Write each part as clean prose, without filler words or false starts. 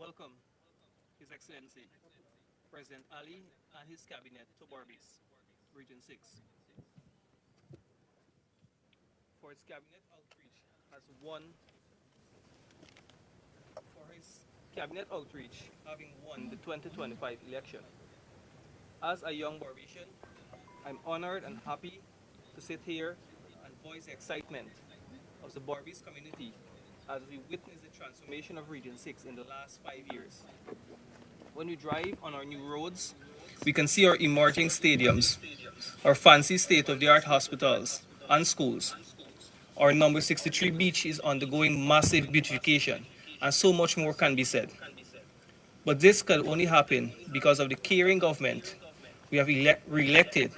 welcome His Excellency President Ali and his cabinet to Berbice, Region 6, for its cabinet outreach has won for his cabinet outreach having won the 2025 election. As a young Barbician, I'm honored and happy to sit here and voice the excitement of the Barbies community as we witness the transformation of Region 6 in the last 5 years. When we drive on our new roads, we can see our emerging stadiums, our fancy state-of-the-art hospitals and schools. Our number 63 beach is undergoing massive beautification, and so much more can be said. But this can only happen because of the caring government we have re-elected,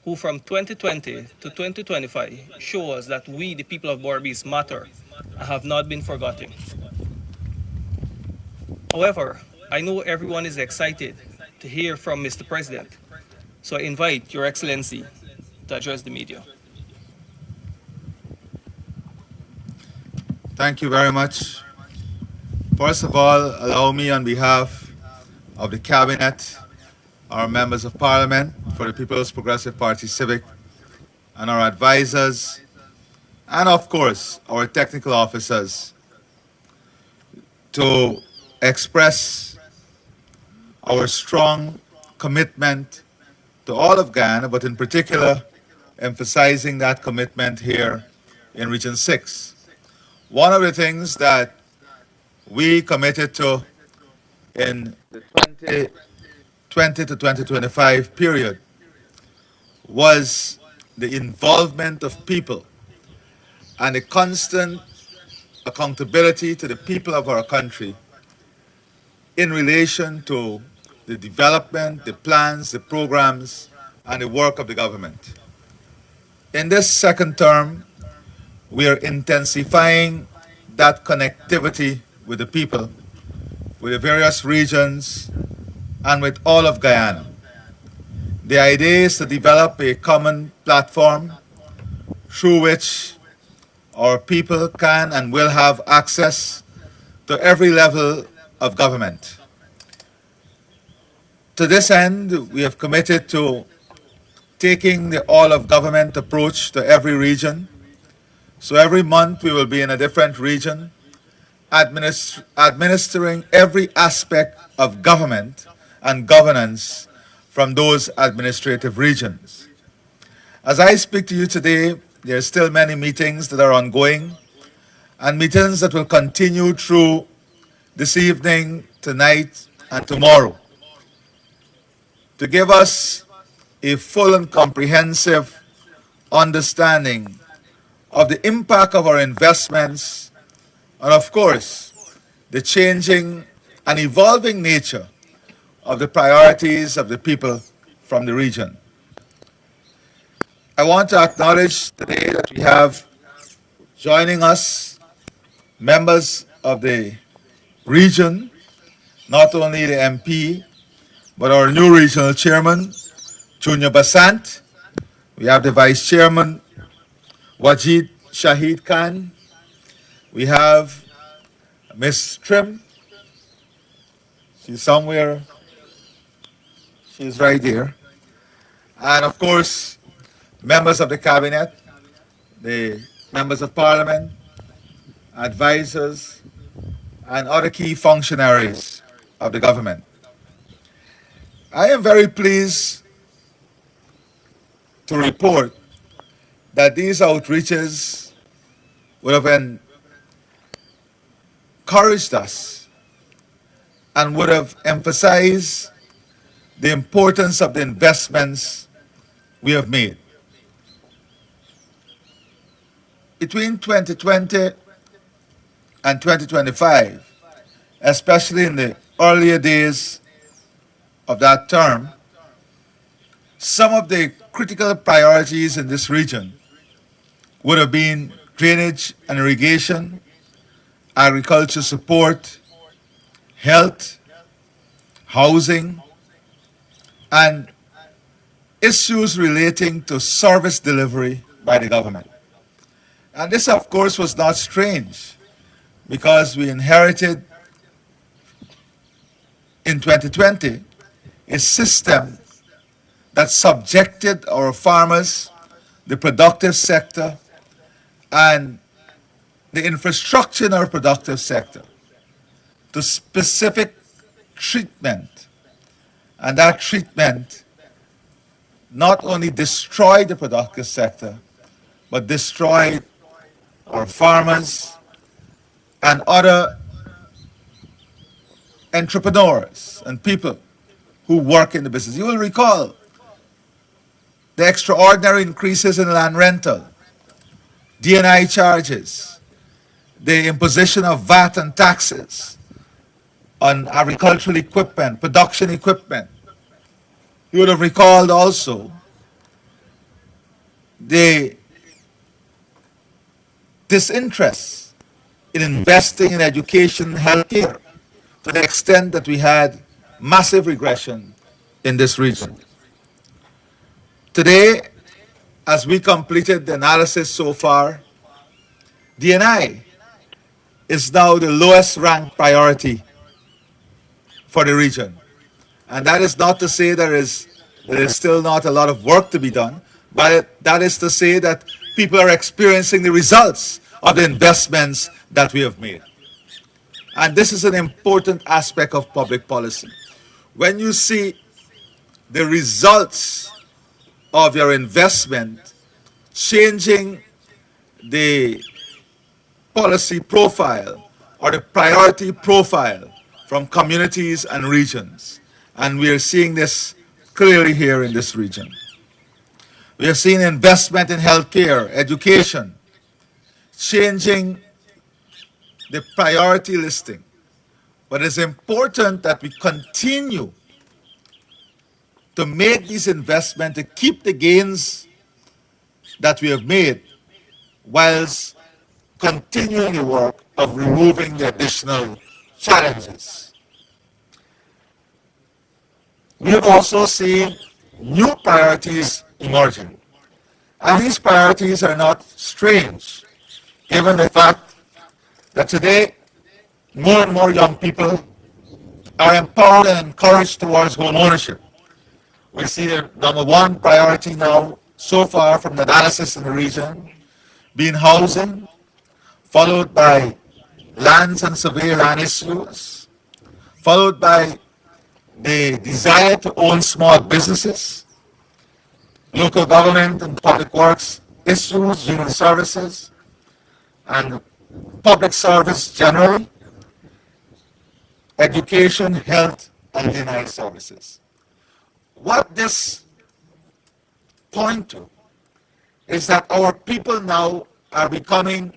who from 2020 to 2025 show us that we, the people of Berbice, matter and have not been forgotten. However, I know everyone is excited to hear from Mr. President, so I invite Your Excellency to address the media. Thank you very much. First of all, allow me on behalf of the Cabinet, our members of Parliament for the People's Progressive Party Civic, and our advisors, and of course, our technical officers, to express our strong commitment to all of Guyana, but in particular, emphasizing that commitment here in Region 6. One of the things that we committed to in the 2020 to 2025 period was the involvement of people and the constant accountability to the people of our country in relation to the development, the plans, the programs, and the work of the government. In this second term, we are intensifying that connectivity with the people, with the various regions, and with all of Guyana. The idea is to develop a common platform through which our people can and will have access to every level of government. To this end, we have committed to taking the all of government approach to every region. So every month we will be in a different region, administering every aspect of government and governance from those administrative regions. As I speak to you today, there are still many meetings that are ongoing and meetings that will continue through this evening, tonight, and tomorrow to give us a full and comprehensive understanding of the impact of our investments and, of course, the changing and evolving nature of the priorities of the people from the region. I want to acknowledge today that we have joining us members of the region, not only the MP, but our new regional chairman, Junior Basant. We have the vice chairman, Wajid Shahid Khan. We have Miss Trim. She's somewhere. She's right here. And of course, members of the cabinet, the members of parliament, advisors, and other key functionaries of the government. I am very pleased to report that these outreaches would have encouraged us and would have emphasized the importance of the investments we have made. Between 2020 and 2025, especially in the earlier days of that term, some of the critical priorities in this region would have been drainage and irrigation, agriculture support, health, housing, and issues relating to service delivery by the government. And this, of course, was not strange because we inherited in 2020 a system that subjected our farmers, the productive sector, and the infrastructure in our productive sector to specific treatment. And that treatment not only destroyed the productive sector, but destroyed our farmers and other entrepreneurs and people who work in the business. You will recall the extraordinary increases in land rental, D&I charges, the imposition of VAT and taxes on agricultural equipment, production equipment. You would have recalled also the disinterest in investing in education and healthcare to the extent that we had massive regression in this region. Today, as we completed the analysis so far, D&I is now the lowest ranked priority for the region. And that is not to say there is still not a lot of work to be done, but that is to say that people are experiencing the results of the investments that we have made. And this is an important aspect of public policy. When you see the results of your investment changing the policy profile or the priority profile from communities and regions. And we are seeing this clearly here in this region. We are seeing investment in healthcare, education, changing the priority listing. But it's important that we continue to make these investments to keep the gains that we have made whilst continuing the work of removing the additional challenges. We have also seen new priorities emerging. And these priorities are not strange, given the fact that today more and more young people are empowered and encouraged towards home ownership. We see the number one priority now, so far from the analysis in the region, being housing, followed by lands and survey land issues, followed by the desire to own small businesses, local government and public works issues, human services, and public service generally, education, health, and denied services. What this point to is that our people now are becoming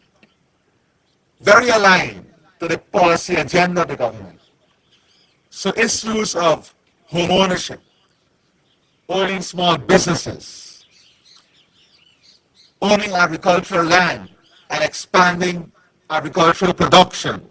very aligned to the policy agenda of the government. So issues of home ownership, owning small businesses, owning agricultural land and expanding agricultural production,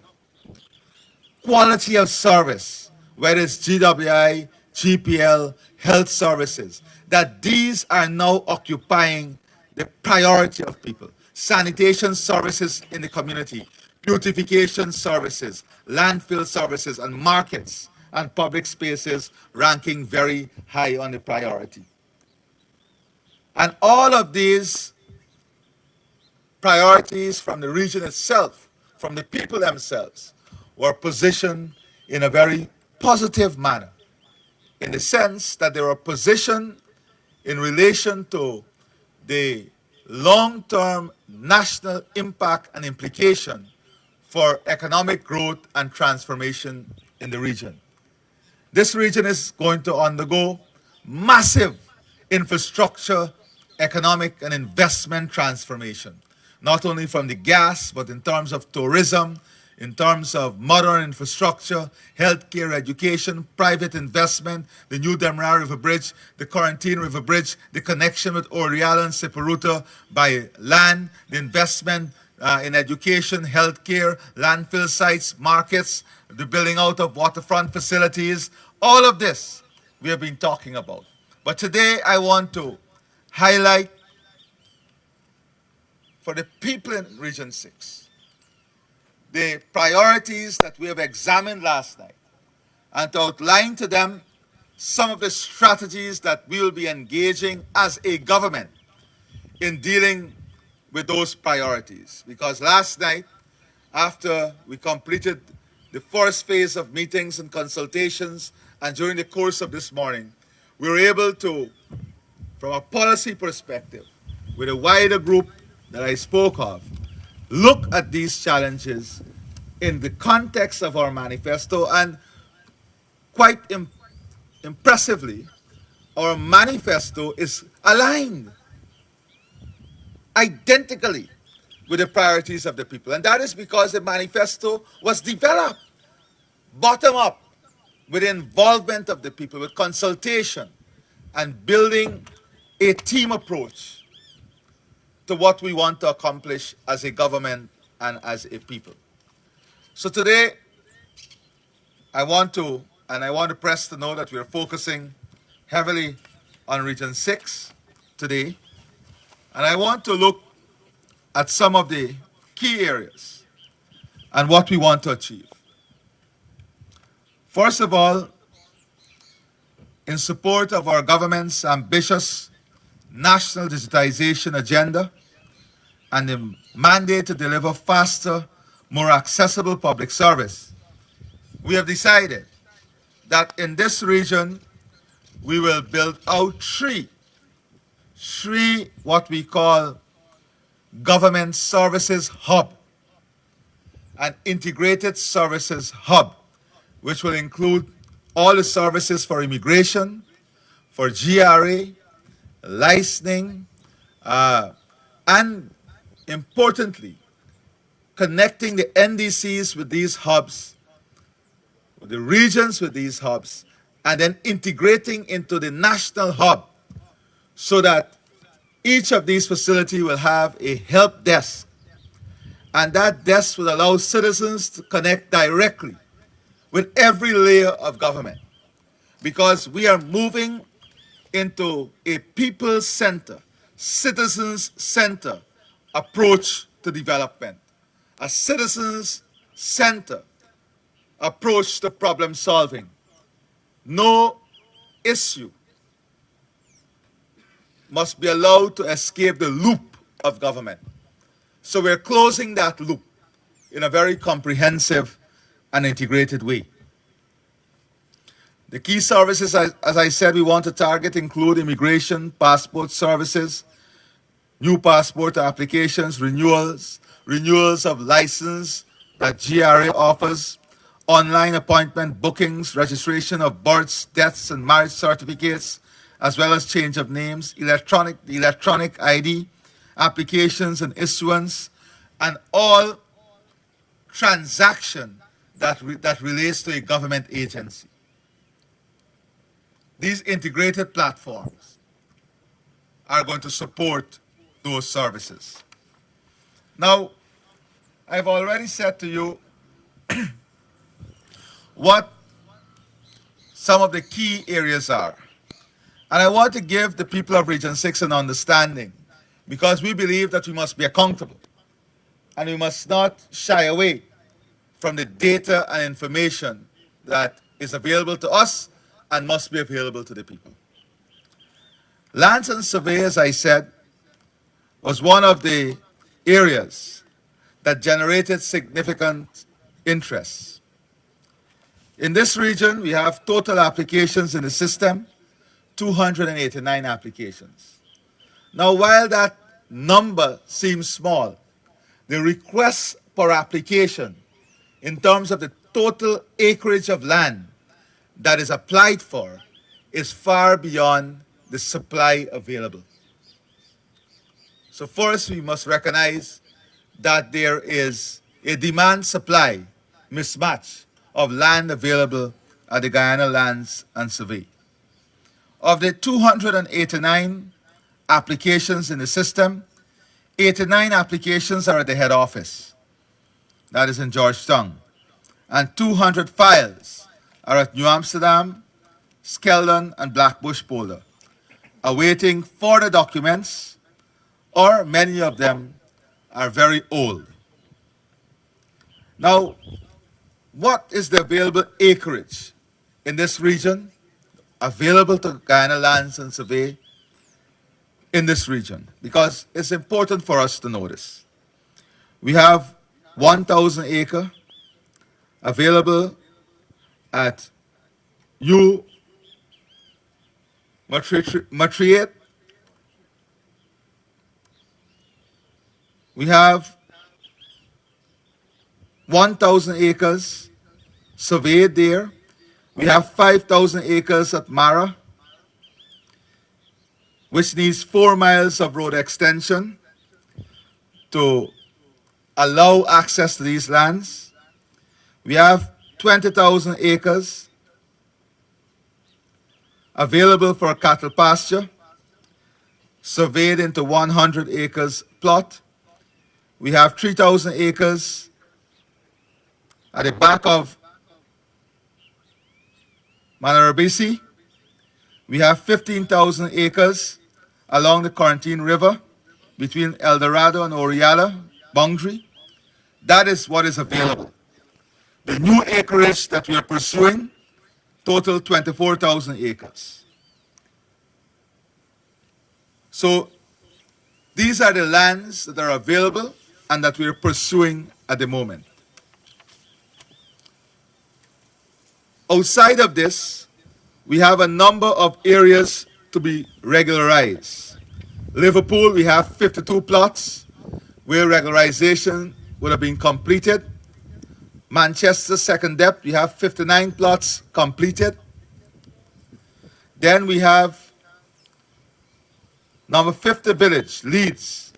quality of service, whether it's GWI, GPL, health services, that these are now occupying the priority of people. Sanitation services in the community, beautification services, landfill services, and markets and public spaces ranking very high on the priority. And all of these priorities from the region itself, from the people themselves, were positioned in a very positive manner, in the sense that they were positioned in relation to the long-term national impact and implication for economic growth and transformation in the region. This region is going to undergo massive infrastructure, economic, and investment transformation, not only from the gas, but in terms of tourism, in terms of modern infrastructure, healthcare, education, private investment, the new Demerara River Bridge, the Quarantine River Bridge, the connection with Oriala and Siparuta by land, the investment in education, healthcare, landfill sites, markets, the building out of waterfront facilities. All of this we have been talking about. But today I want to highlight for the people in Region 6 the priorities that we have examined last night and to outline to them some of the strategies that we will be engaging as a government in dealing with those priorities. Because last night, after we completed the first phase of meetings and consultations, and during the course of this morning, we were able to, from a policy perspective, with a wider group that I spoke of, look at these challenges in the context of our manifesto, and quite impressively, our manifesto is aligned identically with the priorities of the people. And that is because the manifesto was developed bottom up with the involvement of the people, with consultation and building a team approach to what we want to accomplish as a government and as a people. So today, I want to press to know that we are focusing heavily on Region 6 today. And I want to look at some of the key areas and what we want to achieve. First of all, in support of our government's ambitious national digitization agenda and the mandate to deliver faster, more accessible public service, we have decided that in this region, we will build out three what we call government services hub, an integrated services hub, which will include all the services for immigration, for GRA, licensing, and importantly, connecting the NDCs with these hubs, with the regions with these hubs, and then integrating into the national hub so that each of these facilities will have a help desk, and that desk will allow citizens to connect directly with every layer of government, because we are moving into a people center, citizens center approach to development, a citizens center approach to problem solving. No issue must be allowed to escape the loop of government. So we're closing that loop in a very comprehensive and integrated way. The key services, as I said, we want to target include immigration, passport services, new passport applications, renewals of license that GRA offers, online appointment bookings, registration of births, deaths, and marriage certificates, as well as change of names, electronic ID, applications and issuance, and all transaction that relates to a government agency. These integrated platforms are going to support those services. Now, I've already said to you what some of the key areas are. And I want to give the people of Region 6 an understanding, because we believe that we must be accountable and we must not shy away from the data and information that is available to us and must be available to the people. Lands and survey, as I said, was one of the areas that generated significant interest. In this region, we have total applications in the system, 289 applications. Now, while that number seems small, the requests per application in terms of the total acreage of land that is applied for is far beyond the supply available. So first, we must recognize that there is a demand-supply mismatch of land available at the Guyana Lands and Survey. Of the 289 applications in the system, 89 applications are at the head office, that is in Georgetown, and 200 files are at New Amsterdam, Skeldon, and Blackbush Polder, awaiting further documents, or many of them are very old. Now, what is the available acreage in this region, available to Guyana lands and survey in this region, because it's important for us to know this. We have 1,000 acre available at U Matriate. We have 1,000 acres surveyed there. We have 5,000 acres at Mara, which needs 4 miles of road extension to allow access to these lands. We have 20,000 acres available for cattle pasture, surveyed into 100 acres plot. We have 3,000 acres at the back of Manarabisi. We have 15,000 acres along the Quarantine River between El Dorado and Oriala boundary. That is what is available. The new acreage that we are pursuing total 24,000 acres. So these are the lands that are available and that we are pursuing at the moment. Outside of this, we have a number of areas to be regularized. Liverpool, we have 52 plots where regularization would have been completed. Manchester, second depth, we have 59 plots completed. Then we have number 50 village, Leeds.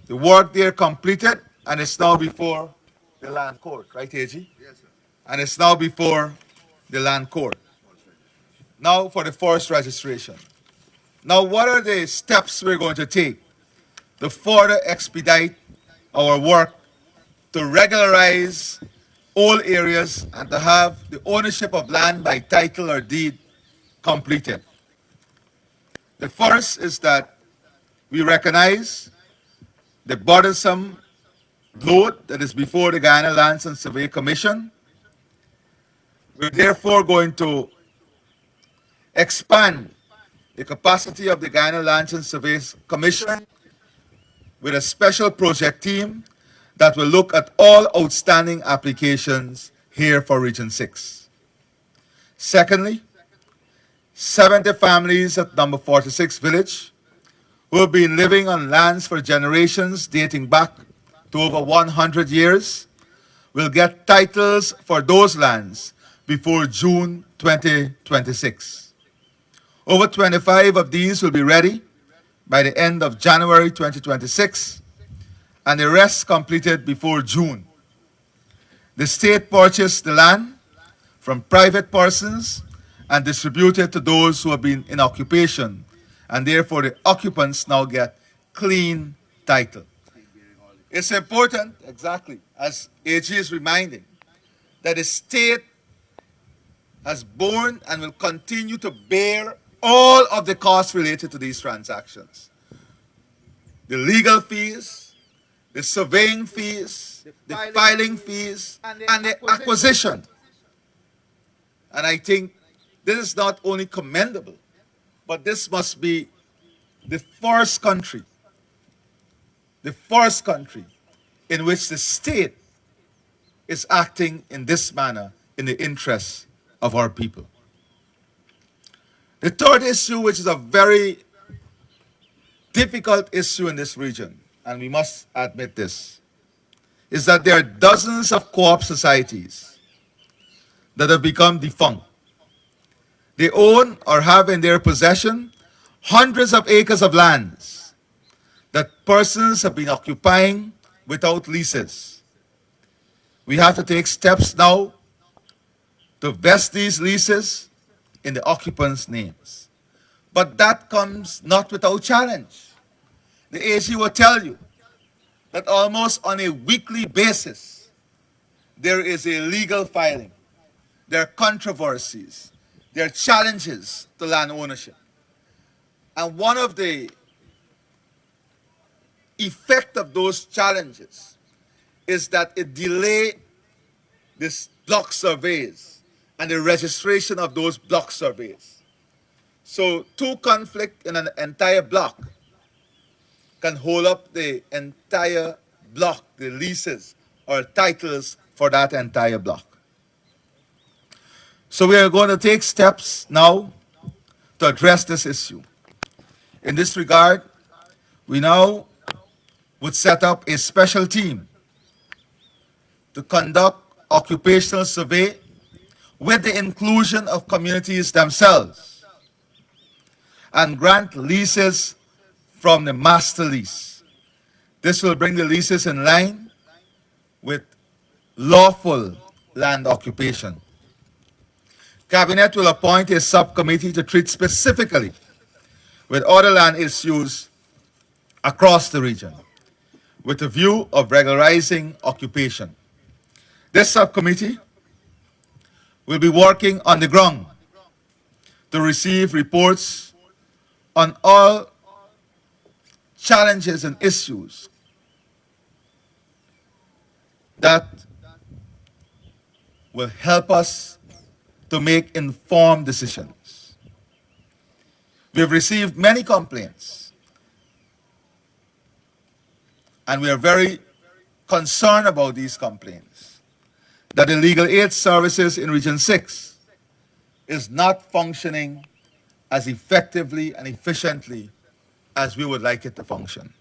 The work there completed and it's now before the land court, right, AG? Yes, sir. And it's now before the land court. Now for the forest registration. Now, what are the steps we're going to take to further expedite our work to regularize all areas and to have the ownership of land by title or deed completed? The first is that we recognize the burdensome load that is before the Guyana Lands and Survey Commission. We're therefore going to expand the capacity of the Guyana Lands and Survey Commission with a special project team that will look at all outstanding applications here for Region 6. Secondly, 70 families at number 46 village who have been living on lands for generations dating back to over 100 years will get titles for those lands before June 2026. Over 25 of these will be ready by the end of January 2026, and the rest completed before June. The state purchased the land from private persons and distributed to those who have been in occupation, and therefore the occupants now get clean title. It's important, exactly, as AG is reminding, that the state has borne and will continue to bear all of the costs related to these transactions. The legal fees, the surveying fees, the filing fees, and the acquisition. And I think this is not only commendable, but this must be the first country in which the state is acting in this manner in the interests of our people. The third issue, which is a very difficult issue in this region, and we must admit this, is that there are dozens of co-op societies that have become defunct. They own or have in their possession hundreds of acres of lands that persons have been occupying without leases. We have to take steps now to vest these leases in the occupants' names. But that comes not without challenge. The AG will tell you that almost on a weekly basis, there is a legal filing. There are controversies. There are challenges to land ownership. And one of the effect of those challenges is that it delay this block surveys and the registration of those block surveys. So two conflict in an entire block can hold up the entire block, the leases or titles for that entire block. So we are going to take steps now to address this issue. In this regard, we now would set up a special team to conduct occupational survey with the inclusion of communities themselves and grant leases from the master lease. This will bring the leases in line with lawful land occupation. Cabinet will appoint a subcommittee to treat specifically with other land issues across the region with a view of regularizing occupation. This subcommittee will be working on the ground to receive reports on all challenges and issues that will help us to make informed decisions. We have received many complaints, and we are very concerned about these complaints, that the legal aid services in Region 6 is not functioning as effectively and efficiently as we would like it to function.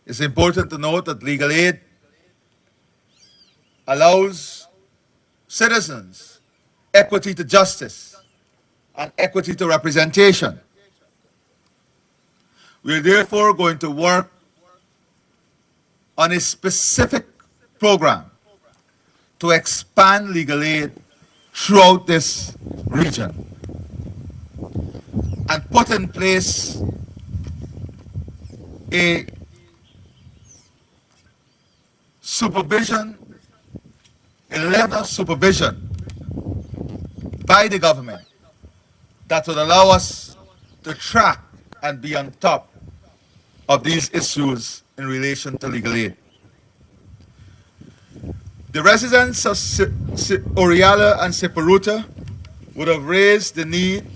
It's important to note that legal aid allows citizens equity to justice and equity to representation. We're therefore going to work on a specific program to expand legal aid throughout this region and put in place a supervision, a level of supervision by the government that would allow us to track and be on top of these issues in relation to legal aid. The residents of Oriala and Separuta would have raised the need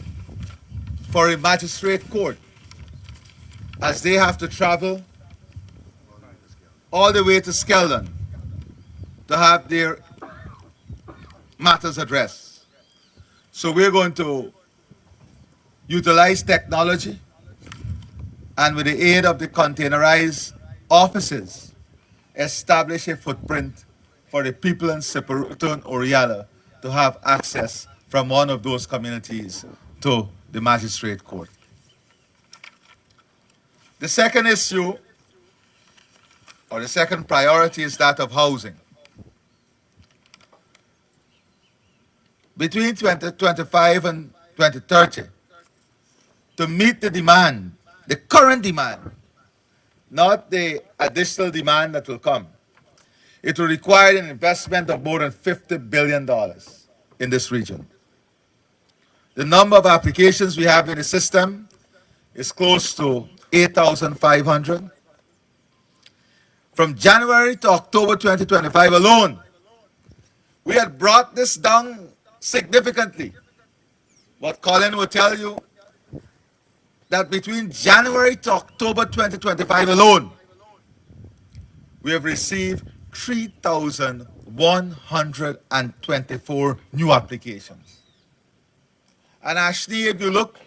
for a magistrate court as they have to travel all the way to Skeldon to have their matters addressed. So we're going to utilize technology and with the aid of the containerized offices, establish a footprint for the people in Separuto and Oriala to have access from one of those communities to the magistrate court. The second issue, or the second priority, is that of housing. Between 2025 and 2030, to meet the demand, the current demand, not the additional demand that will come, it will require an investment of more than $50 billion in this region. The number of applications we have in the system is close to 8,500. From January to October 2025 alone, we had brought this down significantly. But Colin will tell you that between January to October 2025 alone, we have received 3,124 new applications. And Ashley, if you look,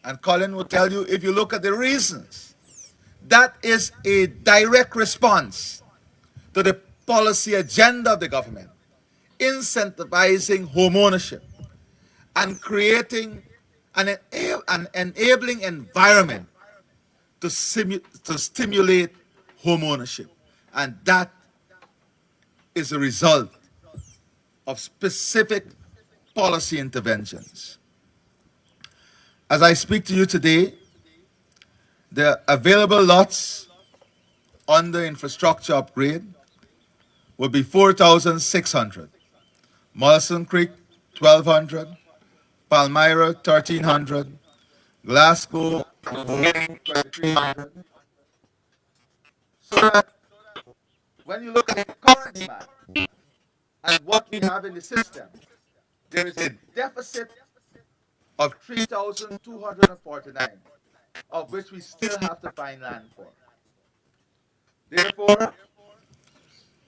and Colin will tell you, if you look at the reasons, that is a direct response to the policy agenda of the government, incentivizing home ownership and creating an enabling environment to stimulate home ownership. And that is a result of specific policy interventions. As I speak to you today, the available lots under infrastructure upgrade will be 4,600. Molson Creek, 1,200. Palmyra, 1,300. Glasgow, 2,300. So that when you look at the current demand, And what we have in the system, there is a deficit of 3,249, of which we still have to find land for. Therefore,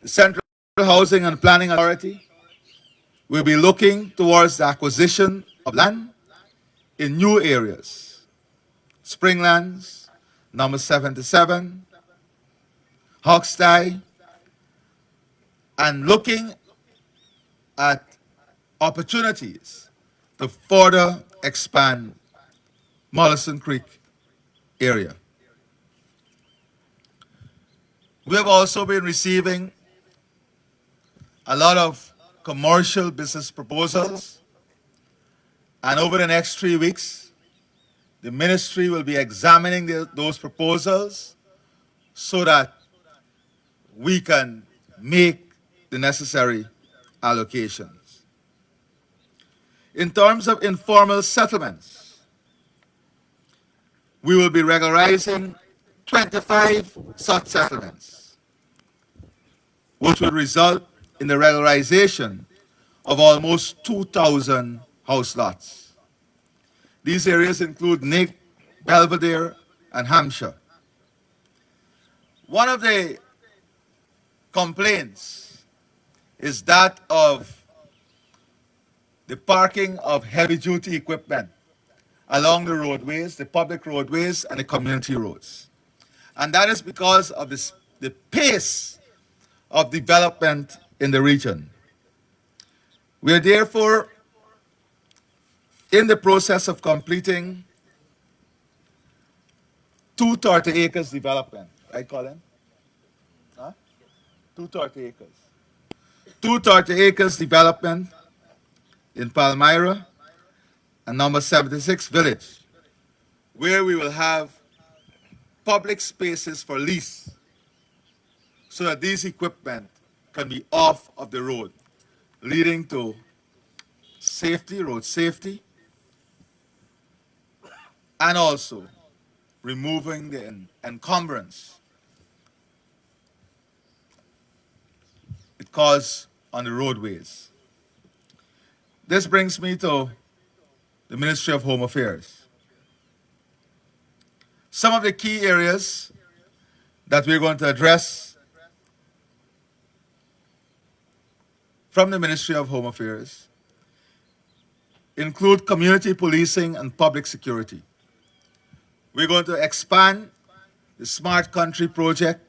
the Central Housing and Planning Authority will be looking towards the acquisition of land in new areas. Springlands, number 77, Hawkstye, and looking at opportunities to further expand Mollison Creek area. We have also been receiving a lot of commercial business proposals, and over the next 3 weeks, the ministry will be examining those proposals so that we can make the necessary allocations. In terms of informal settlements, we will be regularizing 25 such settlements, which will result in the regularization of almost 2,000 house lots. These areas include Nick, Belvedere, and Hampshire. One of the complaints is that of the parking of heavy-duty equipment along the roadways, the public roadways, and the community roads. And that is because of the pace of development in the region. We are therefore in the process of completing 230 acres development. Right, Colin? Huh? 230 acres. 230 acres development in Palmyra and number 76 village, where we will have public spaces for lease so that these equipment can be off of the road, leading to safety, road safety, and also removing the encumbrance it causes on the roadways. This brings me to the Ministry of Home Affairs. Some of the key areas that we're going to address from the Ministry of Home Affairs include community policing and public security. We're going to expand the Smart Country project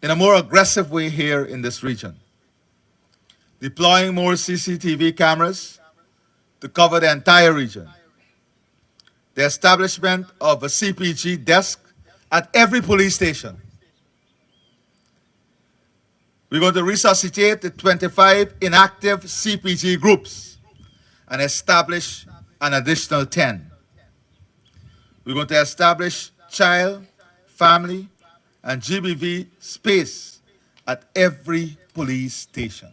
in a more aggressive way here in this region, deploying more CCTV cameras to cover the entire region, the establishment of a CPG desk at every police station. We're going to resuscitate the 25 inactive CPG groups and establish an additional 10. We're going to establish child, family, and GBV space at every police station.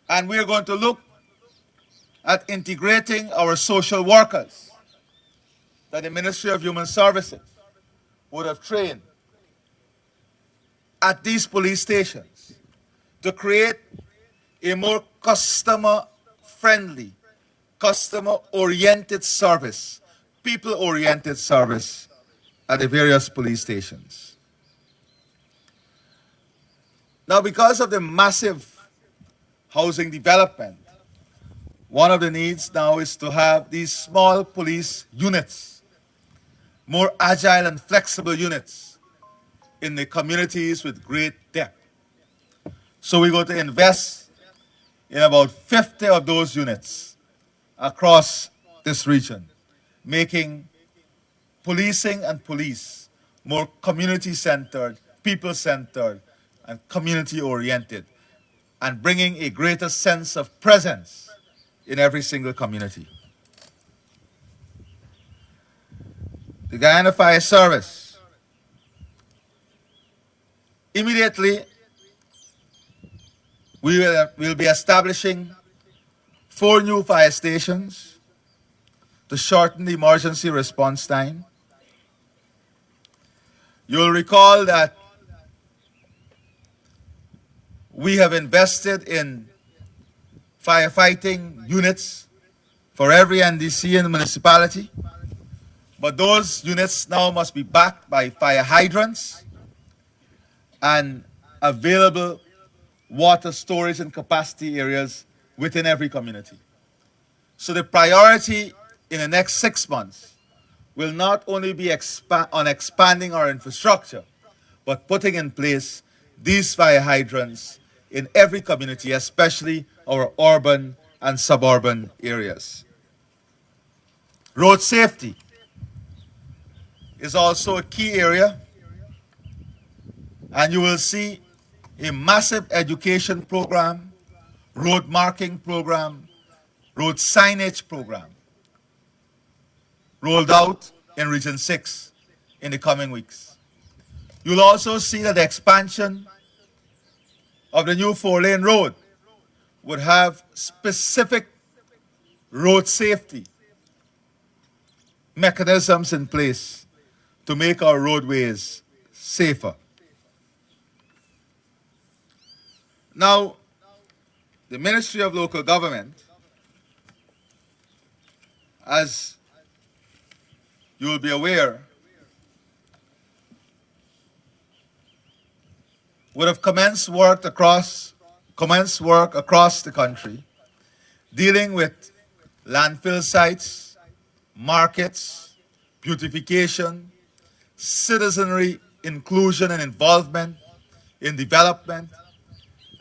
And we're going to look at integrating our social workers that the Ministry of Human Services would have trained at these police stations to create a more customer-friendly, customer-oriented service, people-oriented service at the various police stations. Now, because of the massive housing development, one of the needs now is to have these small police units, more agile and flexible units in the communities with great depth. So we're going to invest in about 50 of those units across this region, making policing and police more community-centered, people-centered, and community-oriented, and bringing a greater sense of presence in every single community. The Guyana Fire Service. Immediately, we will be establishing 4 new fire stations to shorten the emergency response time. You'll recall that We have invested in firefighting units for every NDC in the municipality, but those units now must be backed by fire hydrants and available water storage and capacity areas within every community. So the priority in the next 6 months will not only be on expanding our infrastructure, but putting in place these fire hydrants in every community, especially our urban and suburban areas. Road safety is also a key area, and you will see a massive education program, road marking program, road signage program rolled out in Region 6 in the coming weeks. You'll also see that the expansion of the new 4-lane road would have specific road safety mechanisms in place to make our roadways safer. Now, the Ministry of Local Government, as you will be aware, would have commenced work across the country dealing with landfill sites, markets, beautification, citizenry inclusion and involvement in development,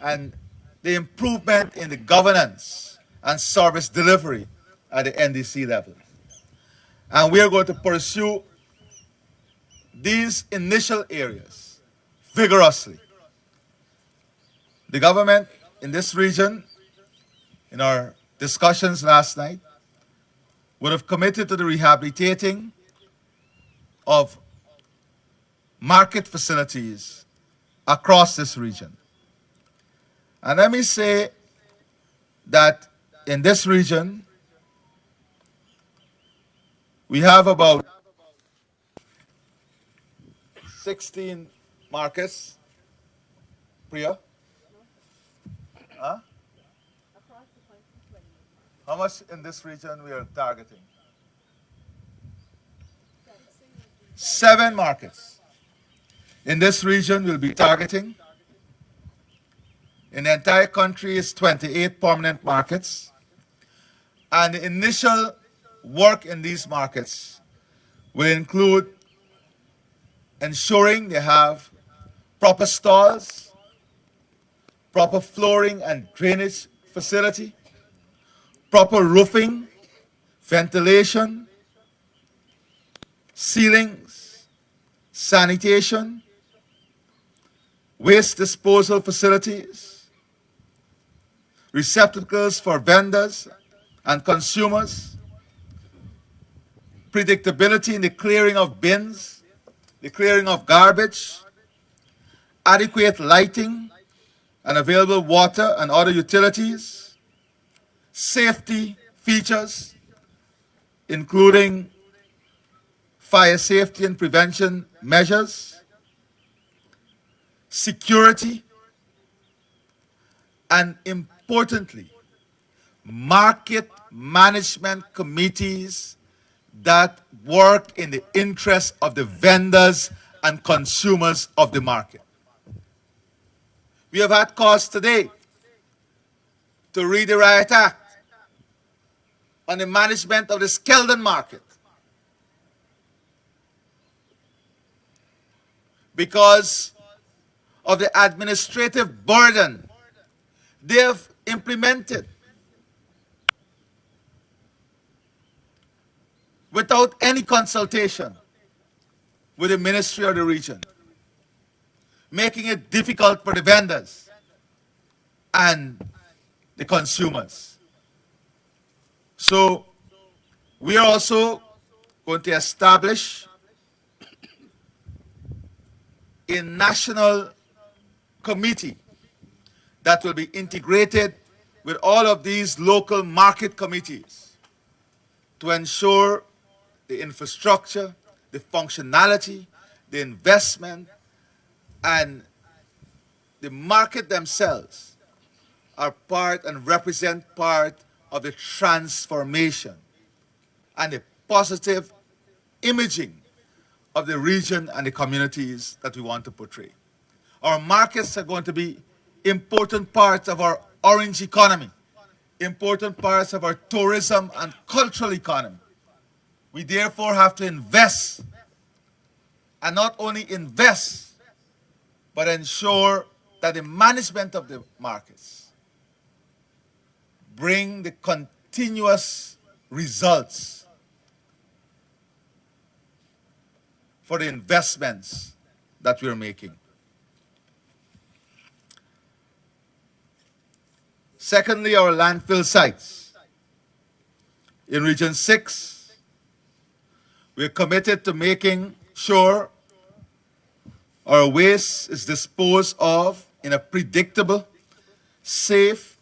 and the improvement in the governance and service delivery at the NDC level. And we are going to pursue these initial areas vigorously. The government in this region, in our discussions last night, would have committed to the rehabilitating of market facilities across this region. And let me say that in this region, we have about 16 markets. Priya? Huh? How much in this region we are targeting? 7 markets. In this region we'll be targeting. In the entire country is 28 permanent markets. And the initial work in these markets will include ensuring they have proper stalls, proper flooring and drainage facility, proper roofing, ventilation, ceilings, sanitation, waste disposal facilities, receptacles for vendors and consumers, predictability in the clearing of bins, the clearing of garbage, adequate lighting and available water and other utilities, safety features, including fire safety and prevention measures, security, and importantly, market management committees that work in the interest of the vendors and consumers of the market. We have had cause today to read the Riot Act on the management of the Skeldon market, because of the administrative burden they have implemented without any consultation with the ministry or the region, making it difficult for the vendors and the consumers. So we are also going to establish a national committee that will be integrated with all of these local market committees to ensure the infrastructure, the functionality, the investment, and the market themselves are part and represent part of the transformation and the positive imaging of the region and the communities that we want to portray. Our markets are going to be important parts of our orange economy, important parts of our tourism and cultural economy. We therefore have to invest, and not only invest, but ensure that the management of the markets bring the continuous results for the investments that we're making. Secondly, our landfill sites. In Region 6, we're committed to making sure our waste is disposed of in a predictable, safe,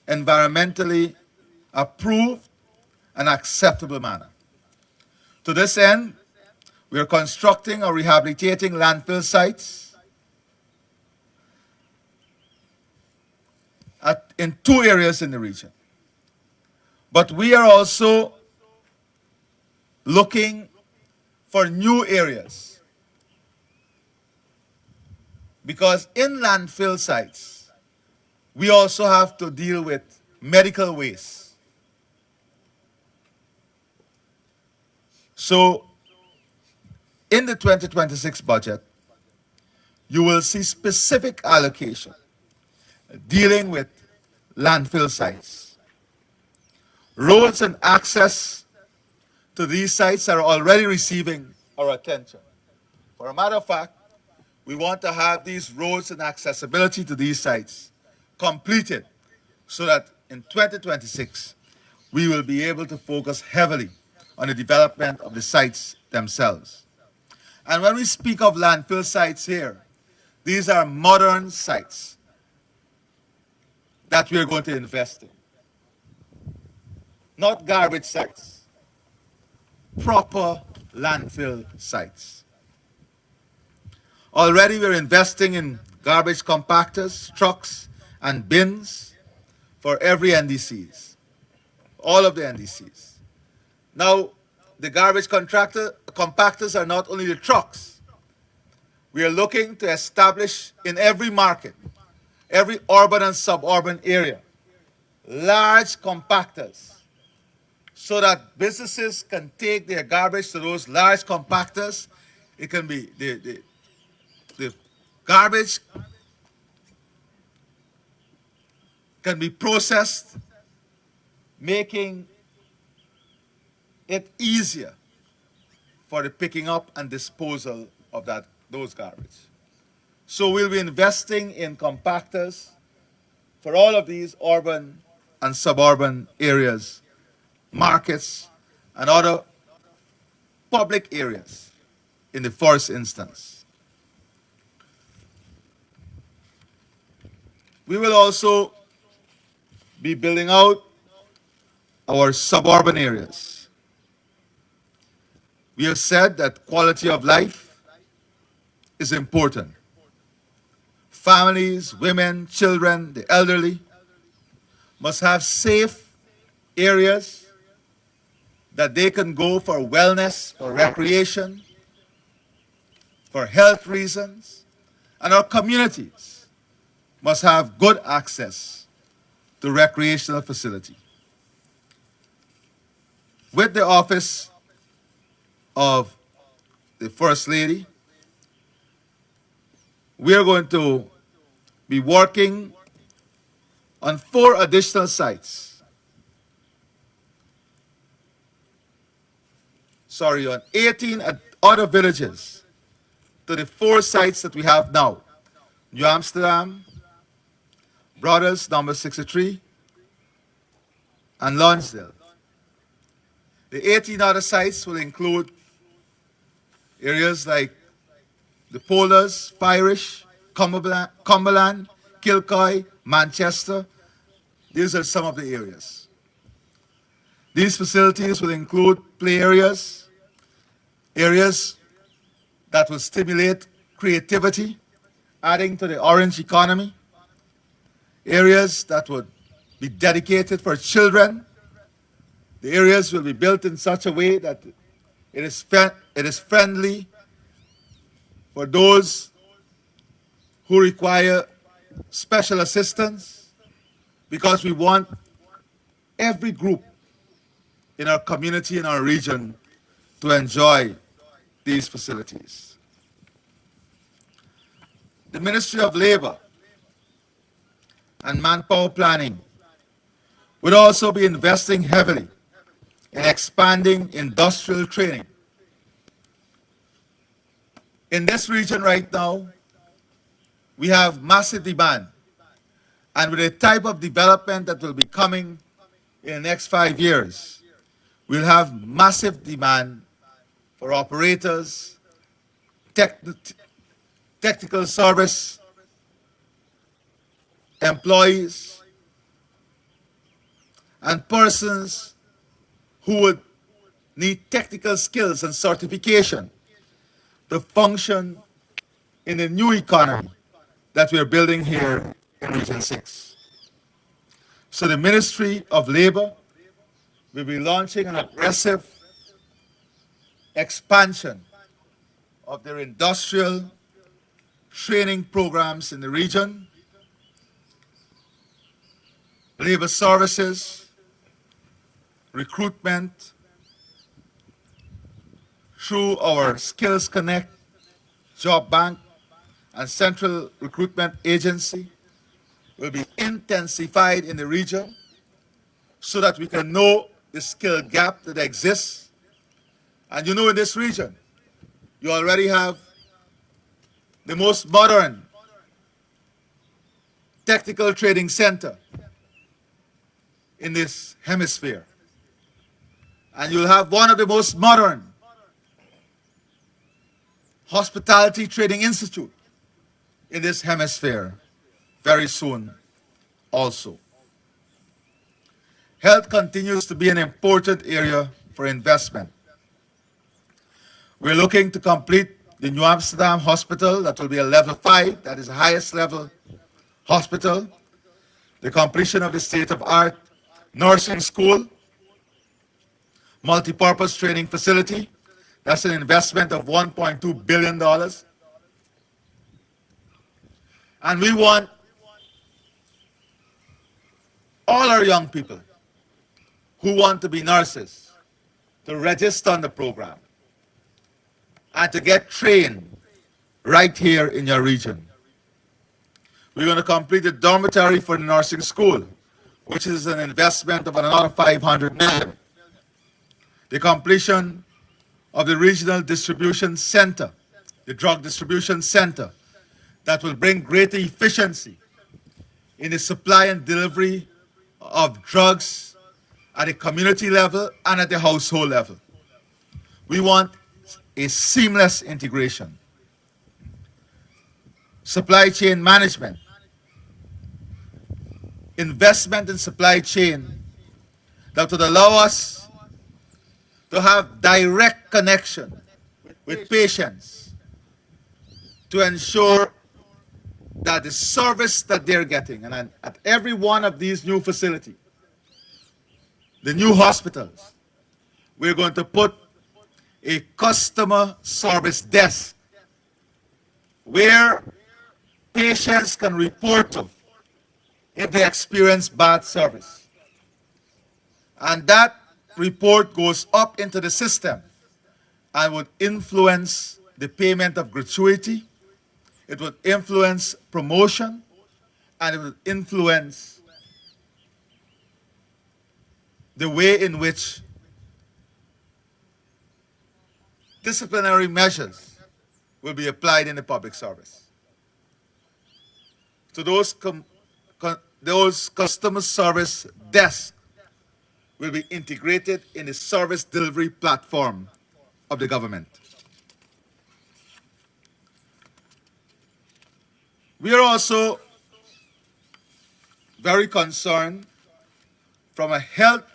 environmentally approved, and acceptable manner. To this end, we are constructing or rehabilitating landfill sites in 2 areas in the region. But we are also looking for new areas, because in landfill sites, we also have to deal with medical waste. So, in the 2026 budget, you will see specific allocation dealing with landfill sites. Roads and access to these sites are already receiving our attention. For a matter of fact, we want to have these roads and accessibility to these sites completed so that in 2026, we will be able to focus heavily on the development of the sites themselves. And when we speak of landfill sites here, these are modern sites that we are going to invest in. Not garbage sites, proper landfill sites. Already we're investing in garbage compactors, trucks, and bins for every NDCs, all of the NDCs. Now, the garbage compactors are not only the trucks. We are looking to establish in every market, every urban and suburban area, large compactors so that businesses can take their garbage to those large compactors. It can be the garbage can be processed, making it easier for the picking up and disposal of those garbage. So we'll be investing in compactors for all of these urban and suburban areas, markets, and other public areas in the first instance. We will also be building out our suburban areas. We have said that quality of life is important. Families, women, children, the elderly must have safe areas that they can go for wellness, for recreation, for health reasons, and our communities must have good access to recreational facility. With the office of the First Lady, we are going to be working on 4 additional sites. On 18 other villages to the 4 sites that we have now. New Amsterdam, Brothers, number 63, and Lonsdale. The 18 other sites will include areas like the Polders, Firish, Cumberland, Kilcoy, Manchester. These are some of the areas. These facilities will include play areas, areas that will stimulate creativity, adding to the orange economy, areas that would be dedicated for children. The areas will be built in such a way that it is friendly for those who require special assistance, because we want every group in our community, in our region, to enjoy these facilities. The Ministry of Labor and Manpower Planning would also be investing heavily in expanding industrial training. In this region right now, we have massive demand, and with the type of development that will be coming in the next 5 years, we'll have massive demand for operators, tech, technical service employees, and persons who would need technical skills and certification to function in the new economy that we're building here in Region 6. So the Ministry of Labor will be launching an aggressive expansion of their industrial training programs in the region, labor services, recruitment through our Skills Connect, Job Bank, and Central Recruitment Agency will be intensified in the region so that we can know the skill gap that exists. And you know, in this region, you already have the most modern technical training center in this hemisphere. And you'll have one of the most modern hospitality training institute in this hemisphere very soon also. Health continues to be an important area for investment. We're looking to complete the New Amsterdam Hospital, that will be a level 5, that is the highest level hospital. The completion of the state-of-art nursing school, multi-purpose training facility, that's an investment of $1.2 billion. And we want all our young people who want to be nurses to register on the program and to get trained right here in your region. We're going to complete the dormitory for the nursing school, which is an investment of another $500 million. The completion of the regional distribution center, the drug distribution center, that will bring greater efficiency in the supply and delivery of drugs at the community level and at the household level. We want a seamless integration. Supply chain management, investment in supply chain that would allow us to have direct connection with patients to ensure that the service that they're getting, and at every one of these new facilities, the new hospitals, we're going to put a customer service desk where patients can report to if they experience bad service. And that report goes up into the system and would influence the payment of gratuity, it would influence promotion, and it would influence the way in which disciplinary measures will be applied in the public service. So those customer service desks will be integrated in the service delivery platform of the government. We are also very concerned from a health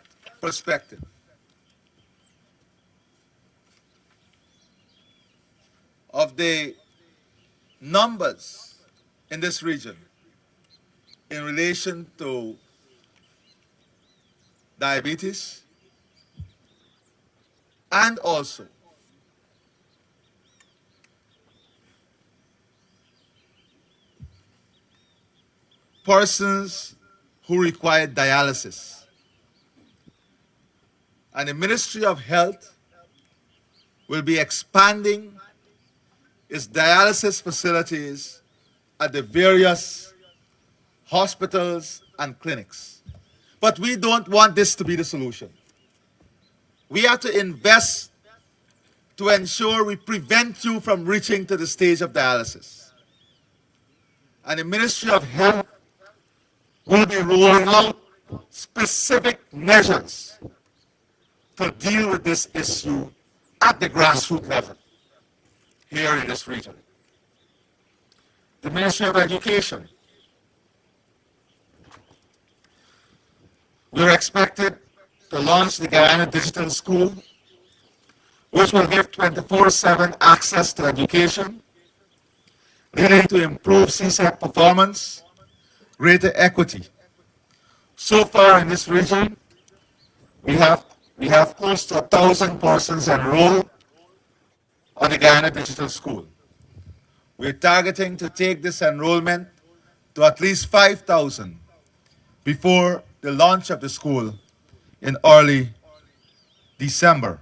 perspective of the numbers in this region in relation to diabetes and also persons who require dialysis. And the Ministry of Health will be expanding its dialysis facilities at the various hospitals and clinics. But we don't want this to be the solution. We have to invest to ensure we prevent you from reaching to the stage of dialysis. And the Ministry of Health will be rolling out specific measures to deal with this issue at the grassroots level here in this region. The Ministry of Education. We're expected to launch the Guyana Digital School, which will give 24/7 access to education, leading to improved CSEC performance, greater equity. So far in this region, we have close to 1,000 persons enrolled on the Guyana Digital School. We're targeting to take this enrollment to at least 5,000 before the launch of the school in early December.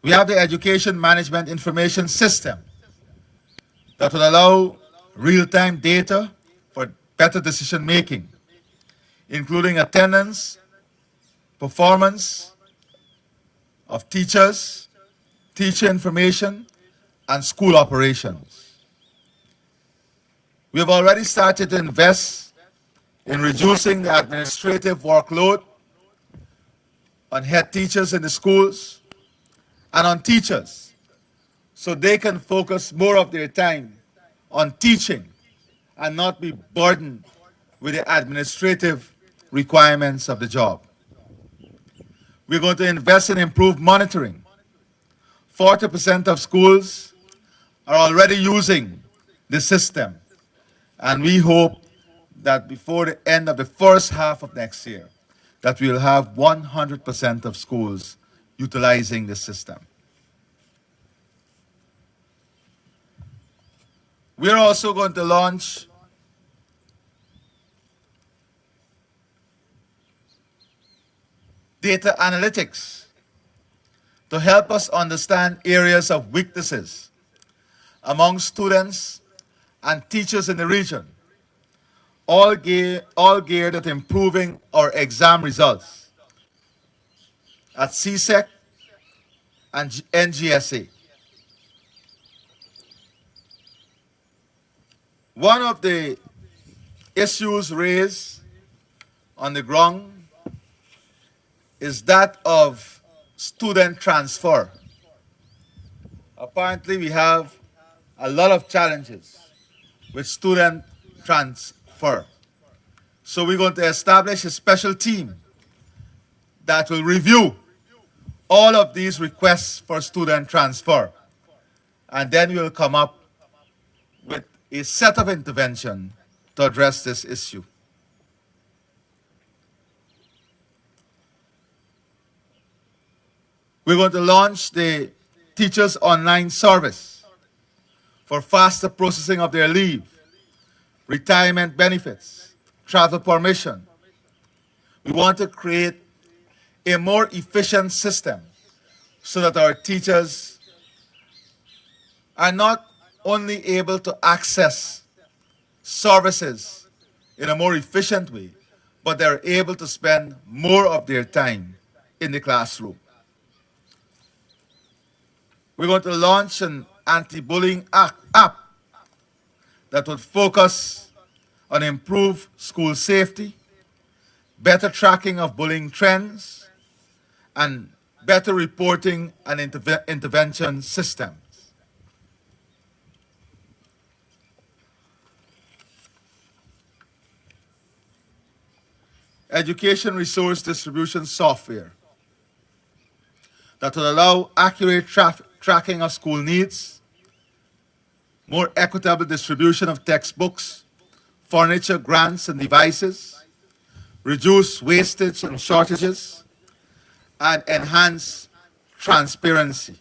We have the Education Management Information System that will allow real-time data for better decision making, including attendance, performance of teachers, teacher information, and school operations. We have already started to invest in reducing the administrative workload on head teachers in the schools and on teachers so they can focus more of their time on teaching and not be burdened with the administrative requirements of the job. We're going to invest in improved monitoring. 40% of schools are already using the system, and we hope that before the end of the first half of next year, that we'll have 100% of schools utilizing the system. We're also going to launch data analytics to help us understand areas of weaknesses among students and teachers in the region, all geared at improving our exam results at CSEC and NGSA. One of the issues raised on the ground is that of student transfer. Apparently, we have a lot of challenges with student transfer. So we're going to establish a special team that will review all of these requests for student transfer. And then we'll come up with a set of intervention to address this issue. We're going to launch the teachers' online service for faster processing of their leave, retirement benefits, travel permission. We want to create a more efficient system so that our teachers are not only able to access services in a more efficient way, but they're able to spend more of their time in the classroom. We're going to launch an anti-bullying app that would focus on improved school safety, better tracking of bullying trends, and better reporting and intervention systems. Education resource distribution software that will allow accurate tracking of school needs, more equitable distribution of textbooks, furniture, grants, and devices, reduce wastage and shortages, and enhance transparency.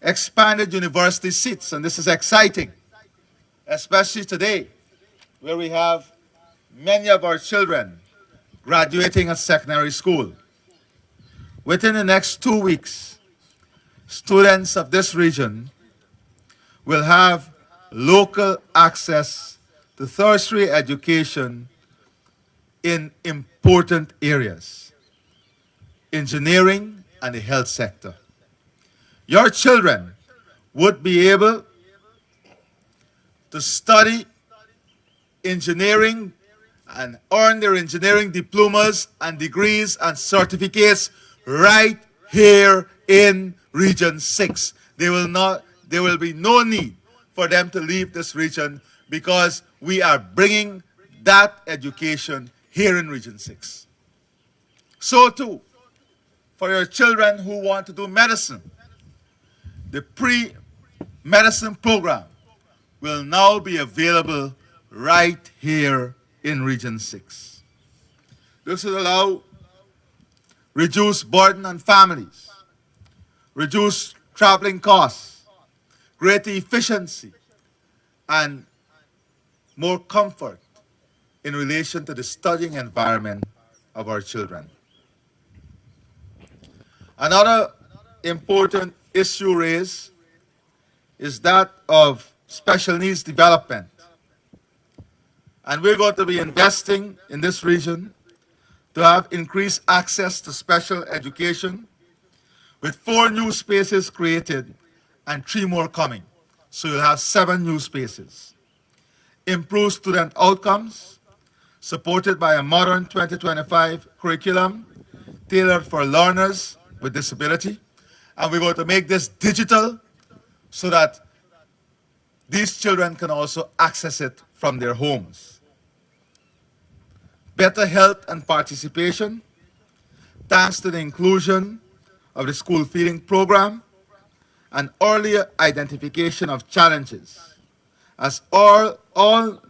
Expanded university seats, and this is exciting, especially today, where we have many of our children graduating at secondary school. Within the next 2 weeks, students of this region will have local access to tertiary education in important areas, engineering and the health sector. Your children would be able to study engineering and earn their engineering diplomas and degrees and certificates right here in Region 6. There will be no need for them to leave this region because we are bringing that education here in Region 6. So too, for your children who want to do medicine, the pre-medicine program will now be available right here in Region 6. This will allow reduced burden on families, reduce traveling costs, greater efficiency, and more comfort in relation to the studying environment of our children. Another important issue raised is that of special needs development. And we're going to be investing in this region to have increased access to special education with 4 new spaces created and 3 more coming. So you'll have 7 new spaces. Improve student outcomes, supported by a modern 2025 curriculum tailored for learners with disability. And we're going to make this digital so that these children can also access it from their homes. Better health and participation, thanks to the inclusion of the school feeding program and earlier identification of challenges, as all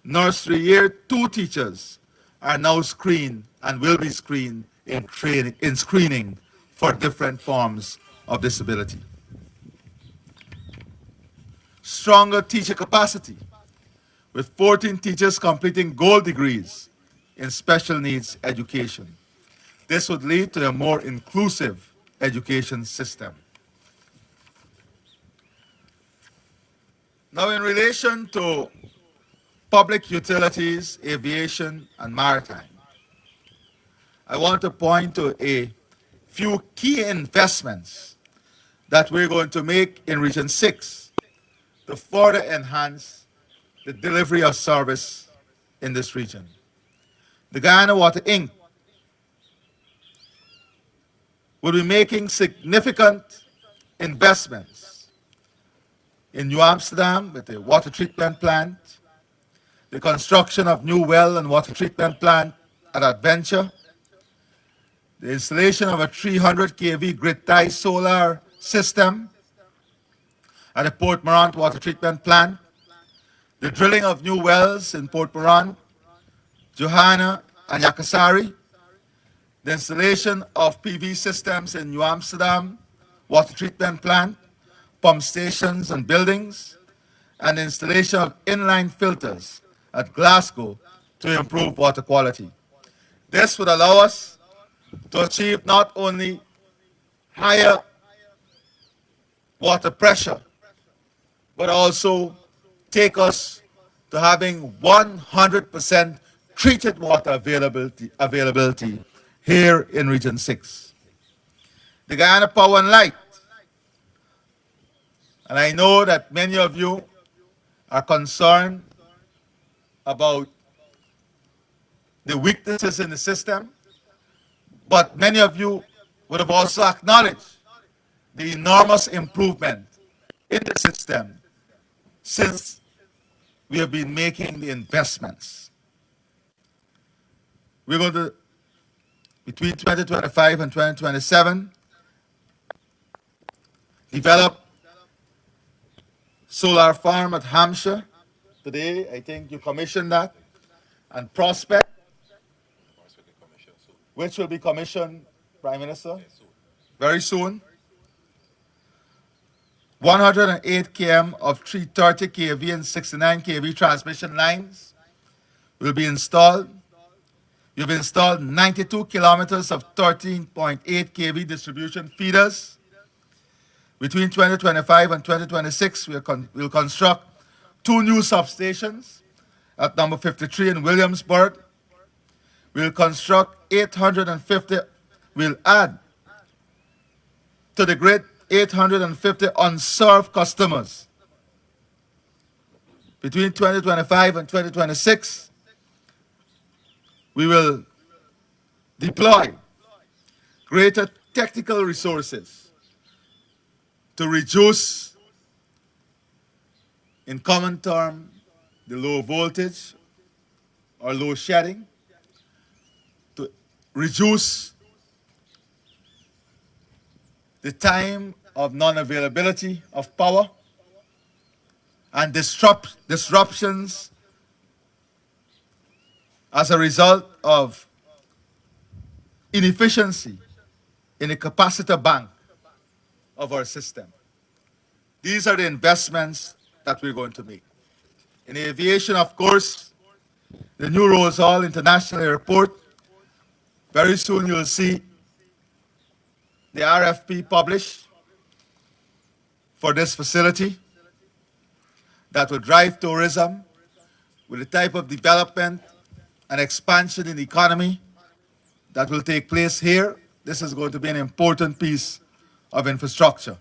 nursery year 2 teachers are now screened and will be screened in screening for different forms of disability. Stronger teacher capacity, with 14 teachers completing gold degrees in special needs education. This would lead to a more inclusive education system. Now, in relation to public utilities, aviation, and maritime, I want to point to a few key investments that we're going to make in Region 6 to further enhance the delivery of service in this region. The Guyana Water Inc. will be making significant investments in New Amsterdam with the water treatment plant, the construction of new well and water treatment plant at Adventure, the installation of a 300 kV grid-tie solar system at the Port Morant water treatment plant, the drilling of new wells in Port Morant, Johanna, and Yakasari, the installation of PV systems in New Amsterdam water treatment plant, pump stations and buildings, and the installation of inline filters at Glasgow to improve water quality. This would allow us to achieve not only higher water pressure, but also take us to having 100% treated water availability here in Region 6. The Guyana Power and Light, and I know that many of you are concerned about the weaknesses in the system, but many of you would have also acknowledged the enormous improvement in the system since we have been making the investments. We're going to, between 2025 and 2027, develop solar farm at Hampshire. Today, I think you commissioned that. And Prospect, which will be commissioned, Prime Minister, very soon. 108 km of 330 kV and 69 kV transmission lines will be installed. You've installed 92 kilometers of 13.8 kV distribution feeders. Between 2025 and 2026, we'll construct two new substations at number 53 in Williamsburg. We'll construct 850, we'll add to the grid 850 unserved customers. Between 2025 and 2026, we will deploy greater technical resources to reduce, in common term, the low voltage or low shedding, to reduce the time of non-availability of power and disruptions as a result of inefficiency in the capacitor bank of our system. These are the investments that we're going to make. In aviation, of course, the new Rose Hall International Airport, very soon you'll see the RFP published for this facility that will drive tourism with the type of development and expansion in the economy that will take place here. This is going to be an important piece of infrastructure.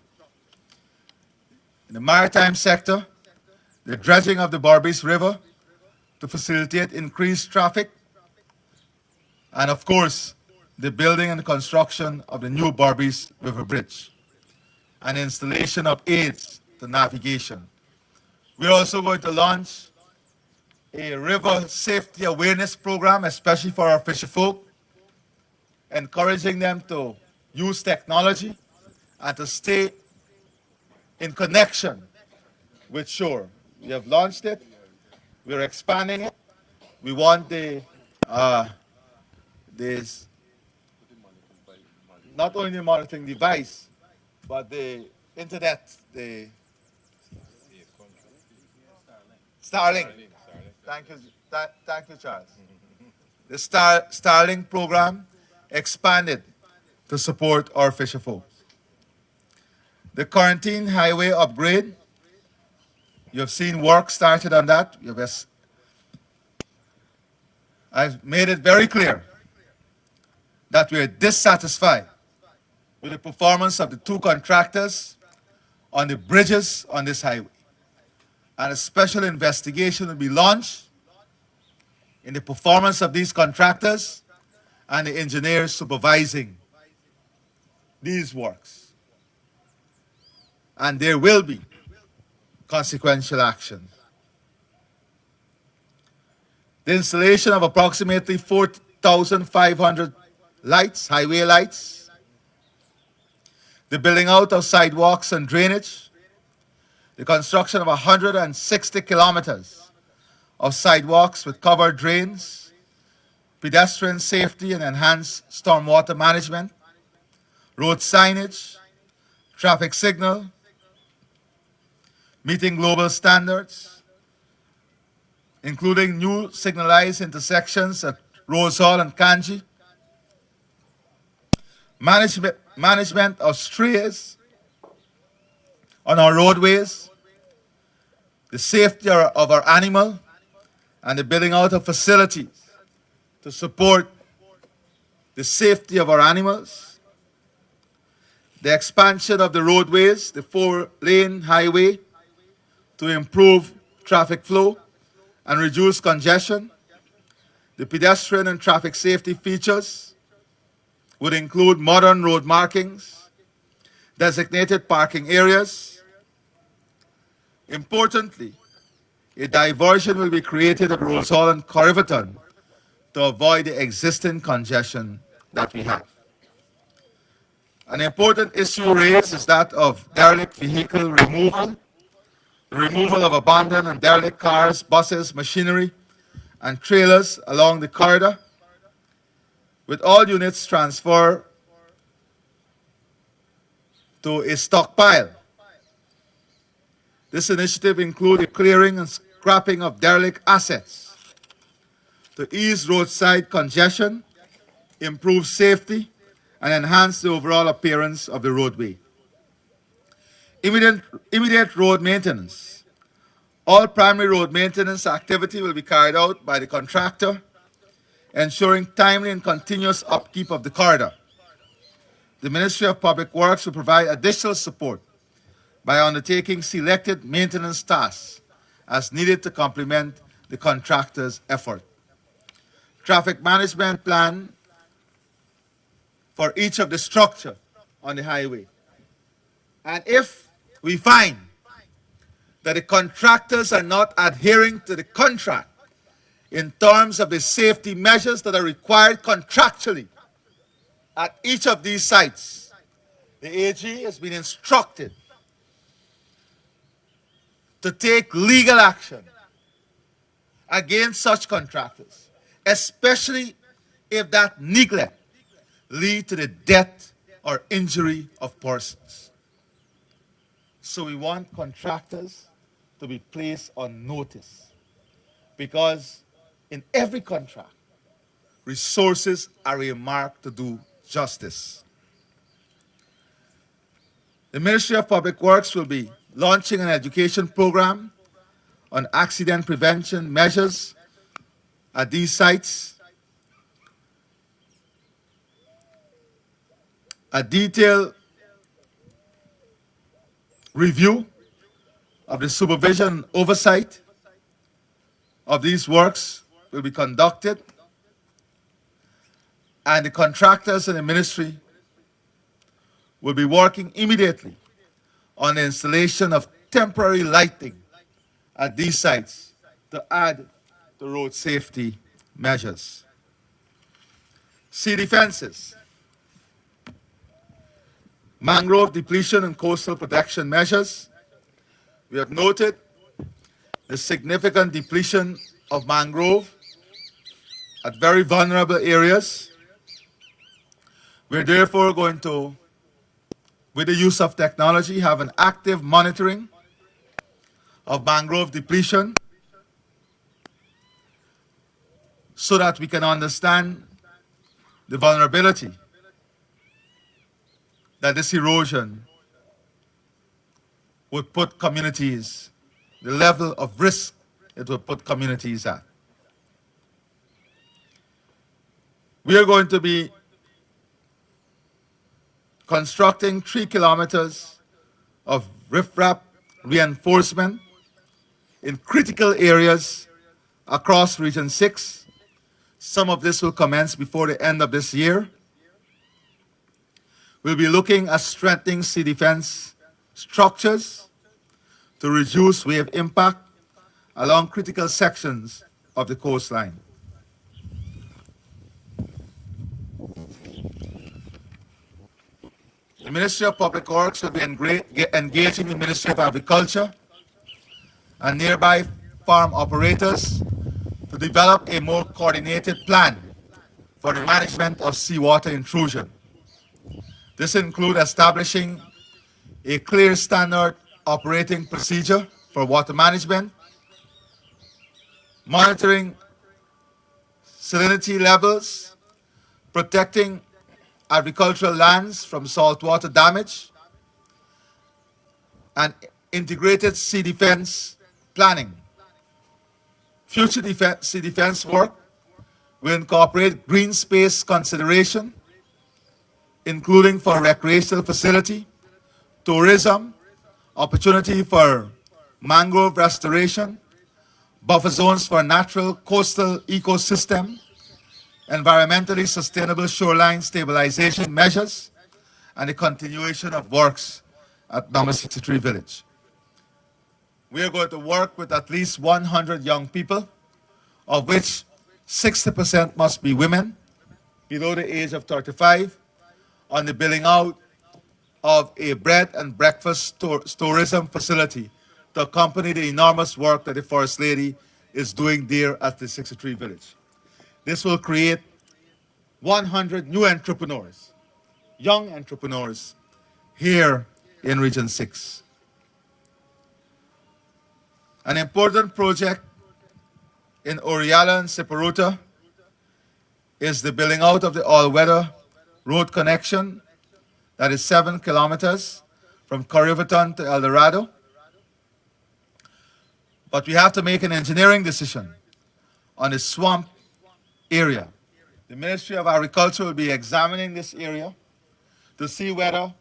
In the maritime sector, the dredging of the Berbice River to facilitate increased traffic, and of course, the building and construction of the new Berbice River Bridge, and installation of aids to navigation. We're also going to launch a river safety awareness program, especially for our fisher folk, encouraging them to use technology and to stay in connection with shore. We have launched it. We're expanding it. We want this not only the monitoring device, but the internet, the Starlink. Thank you, thank you, Charles. The Starlink program expanded to support our fisher folks. The quarantine highway upgrade, you have seen work started on that. I've made it very clear that we are dissatisfied with the performance of the two contractors on the bridges on this highway. And a special investigation will be launched in the performance of these contractors and the engineers supervising these works. And there will be consequential action. The installation of approximately 4,500 lights, highway lights, the building out of sidewalks and drainage, the construction of 160 kilometers of sidewalks with covered drains, pedestrian safety and enhanced stormwater management, road signage, traffic signal, meeting global standards, including new signalized intersections at Rose Hall and Kanji, management of strays on our roadways, the safety of our animal, and the building out of facilities to support the safety of our animals, the expansion of the roadways, the 4-lane highway to improve traffic flow and reduce congestion. The pedestrian and traffic safety features would include modern road markings, designated parking areas. Importantly, a diversion will be created at Rose Hall and Corriverton to avoid the existing congestion that we have. An important issue raised is that of derelict vehicle removal the removal of abandoned and derelict cars, buses, machinery, and trailers along the corridor, with all units transferred to a stockpile. This initiative includes the clearing and scrapping of derelict assets to ease roadside congestion, improve safety, and enhance the overall appearance of the roadway. Immediate, immediate road maintenance. All primary road maintenance activity will be carried out by the contractor, ensuring timely and continuous upkeep of the corridor. The Ministry of Public Works will provide additional support by undertaking selected maintenance tasks as needed to complement the contractor's effort. Traffic management plan for each of the structure on the highway. And if we find that the contractors are not adhering to the contract in terms of the safety measures that are required contractually at each of these sites, the AG has been instructed to take legal action against such contractors, especially if that neglect lead to the death or injury of persons. So we want contractors to be placed on notice, because in every contract, resources are earmarked to do justice. The Ministry of Public Works will be launching an education program on accident prevention measures at these sites. A detailed review of the supervision and oversight of these works will be conducted, and the contractors in the ministry will be working immediately on the installation of temporary lighting at these sites to add to road safety measures. Sea defenses, mangrove depletion and coastal protection measures. We have noted the significant depletion of mangrove at very vulnerable areas. We're therefore going to, with the use of technology, have an active monitoring of mangrove depletion so that we can understand the vulnerability that this erosion would put communities, the level of risk it would put communities at. We are going to be constructing 3 kilometers of riprap reinforcement in critical areas across Region 6. Some of this will commence before the end of this year. We'll be looking at strengthening sea defense structures to reduce wave impact along critical sections of the coastline. The Ministry of Public Works will be engaging the Ministry of Agriculture and nearby farm operators to develop a more coordinated plan for the management of seawater intrusion. This includes establishing a clear standard operating procedure for water management, monitoring salinity levels, protecting agricultural lands from saltwater damage, and integrated sea defense planning. Future sea defense work will incorporate green space consideration, including for recreational facility, tourism, opportunity for mangrove restoration, buffer zones for natural coastal ecosystem, environmentally sustainable shoreline stabilization measures, and the continuation of works at Number 63 Village. We are going to work with at least 100 young people, of which 60% must be women below the age of 35, on the building out of a bread and breakfast tourism facility to accompany the enormous work that the First Lady is doing there at the 63 village. This will create 100 new entrepreneurs, young entrepreneurs, here in Region 6. An important project in Oriala and Separuta is the building out of the all-weather road connection that is 7 kilometers from Corriverton to El Dorado. But we have to make an engineering decision on the swamp area. The Ministry of Agriculture will be examining this area to see whether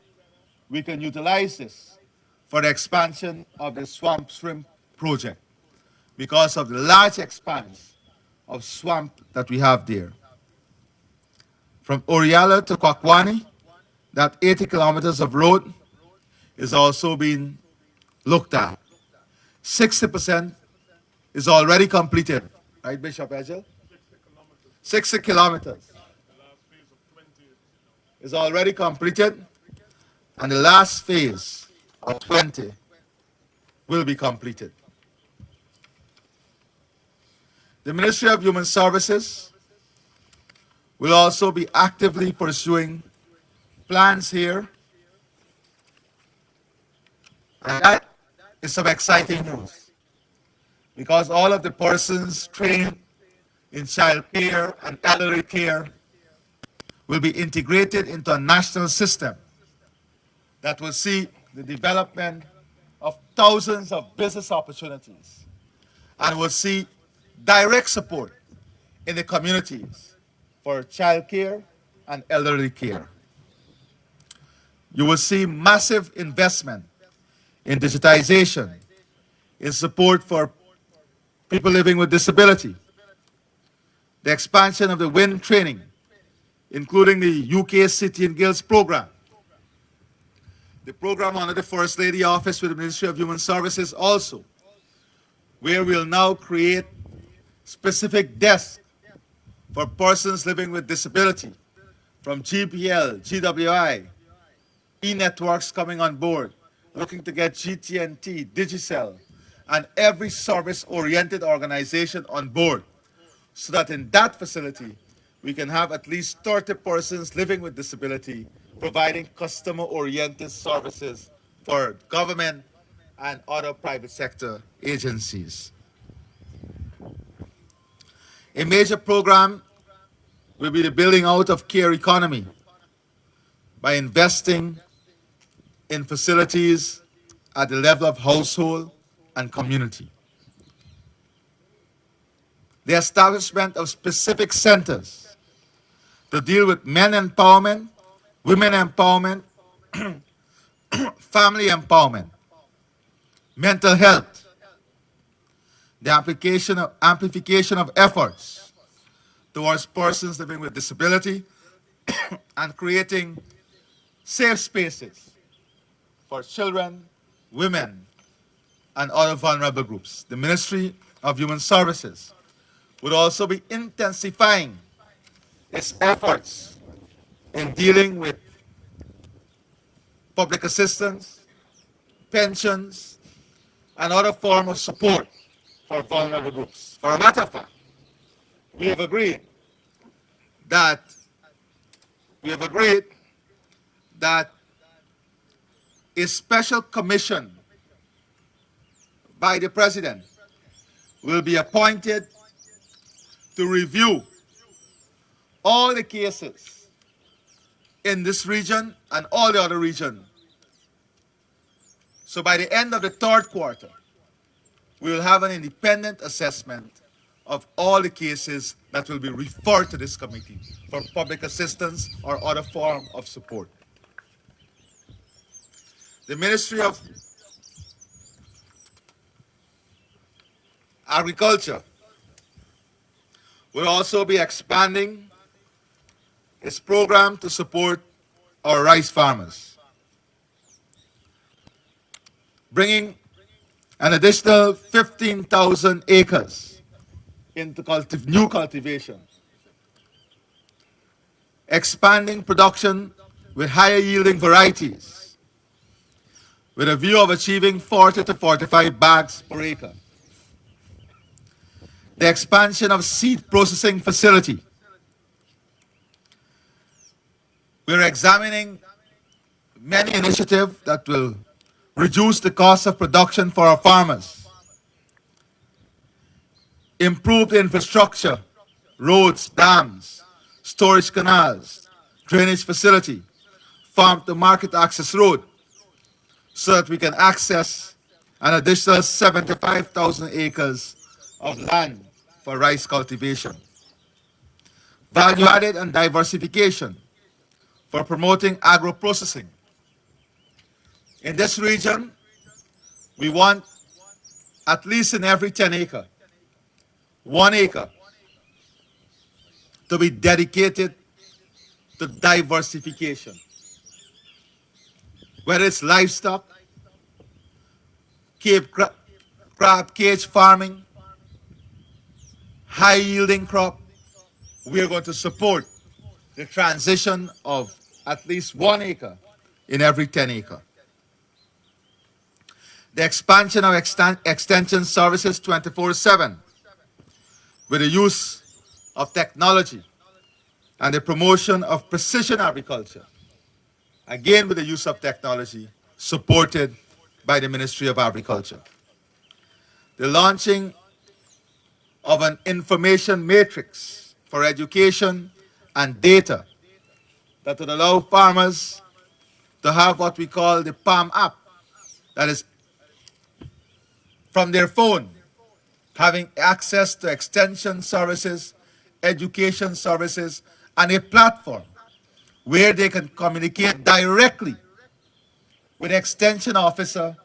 we can utilize this for the expansion of the swamp shrimp project because of the large expanse of swamp that we have there. From Oriala to Kwakwani, that 80 kilometers of road is also being looked at. 60% is already completed, right, Bishop Egil? 60 kilometers is already completed, and the last phase of 20 will be completed. The Ministry of Human Services will also be actively pursuing plans here, and that is some exciting news because all of the persons trained in child care and elderly care will be integrated into a national system that will see the development of thousands of business opportunities and will see direct support in the communities for child care and elderly care. You will see massive investment in digitization, in support for people living with disability, the expansion of the WIN training, including the UK City and Guilds program, the program under the First Lady Office with the Ministry of Human Services also, where we'll now create specific desks for persons living with disability, from GPL, GWI, e-networks coming on board, looking to get GTNT, Digicel, and every service-oriented organization on board, so that in that facility, we can have at least 30 persons living with disability providing customer-oriented services for government and other private sector agencies. A major program will be the building out of care economy by investing in facilities at the level of household and community. The establishment of specific centers to deal with men empowerment, women empowerment, family empowerment, mental health, the amplification of efforts towards persons living with disability, and creating safe spaces for children, women, and other vulnerable groups. The Ministry of Human Services would also be intensifying its efforts in dealing with public assistance, pensions, and other forms of support for vulnerable groups. For a matter of fact, we have agreed that that a special commission by the President will be appointed to review all the cases in this region and all the other regions. So by the end of the third quarter, we will have an independent assessment of all the cases that will be referred to this committee for public assistance or other form of support. The Ministry of Agriculture will also be expanding its program to support our rice farmers, bringing an additional 15,000 acres into new cultivation, expanding production with higher yielding varieties, with a view of achieving 40 to 45 bags per acre. The expansion of seed processing facility. We're examining many initiatives that will reduce the cost of production for our farmers, improve the infrastructure, roads, dams, storage canals, drainage facility, farm to market access road, so that we can access an additional 75,000 acres of land for rice cultivation. Value added and diversification for promoting agro-processing. In this region, we want at least in every 10 acre, 1 acre to be dedicated to diversification. Whether it's livestock, crab cage farming, high yielding crop, we are going to support the transition of at least 1 acre in every 10 acre. The expansion of extension services 24/7 with the use of technology and the promotion of precision agriculture, again with the use of technology supported by the Ministry of Agriculture. The launching of an information matrix for education and data that would allow farmers to have what we call the Palm app, that is from their phone, having access to extension services, education services, and a platform where they can communicate directly with the extension officer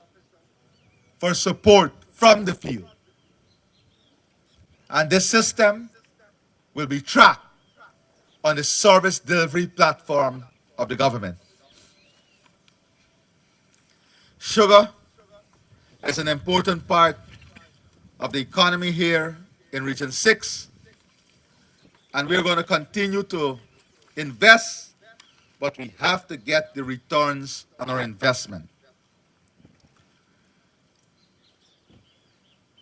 for support from the field. And this system will be tracked on the service delivery platform of the government. Sugar is an important part of the economy here in Region 6, and we're going to continue to invest, but we have to get the returns on our investment.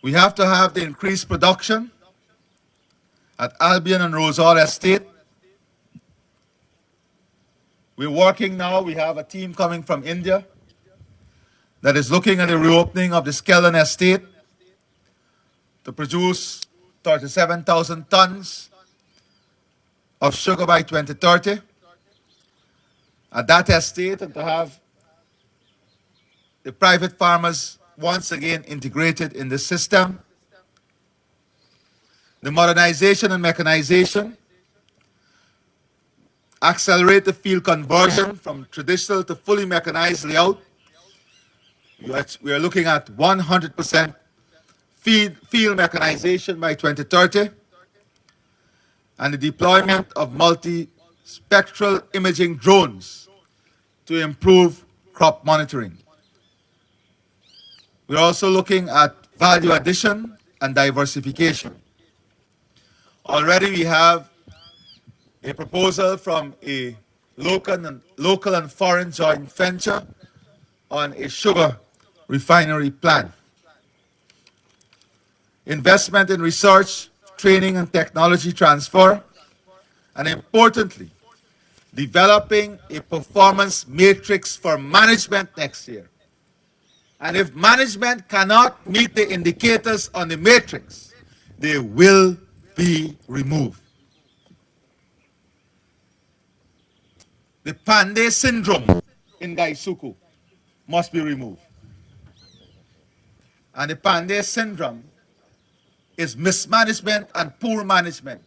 We have to have the increased production at Albion and Rosal Estate. We're working now, we have a team coming from India that is looking at the reopening of the Skeleton Estate to produce 37,000 tons of sugar by 2030 at that estate, and to have the private farmers once again integrated in the system. The modernization and mechanization, accelerate the field conversion from traditional to fully mechanized layout. We are looking at 100% field mechanization by 2030, and the deployment of multi-spectral imaging drones to improve crop monitoring. We're also looking at value addition and diversification. Already we have a proposal from a local and foreign joint venture on a sugar refinery plant. Investment in research, training, and technology transfer, and importantly, developing a performance matrix for management next year. And if management cannot meet the indicators on the matrix, they will be removed. The Pandey syndrome in Gaisuku must be removed. And the Pandey syndrome is mismanagement and poor management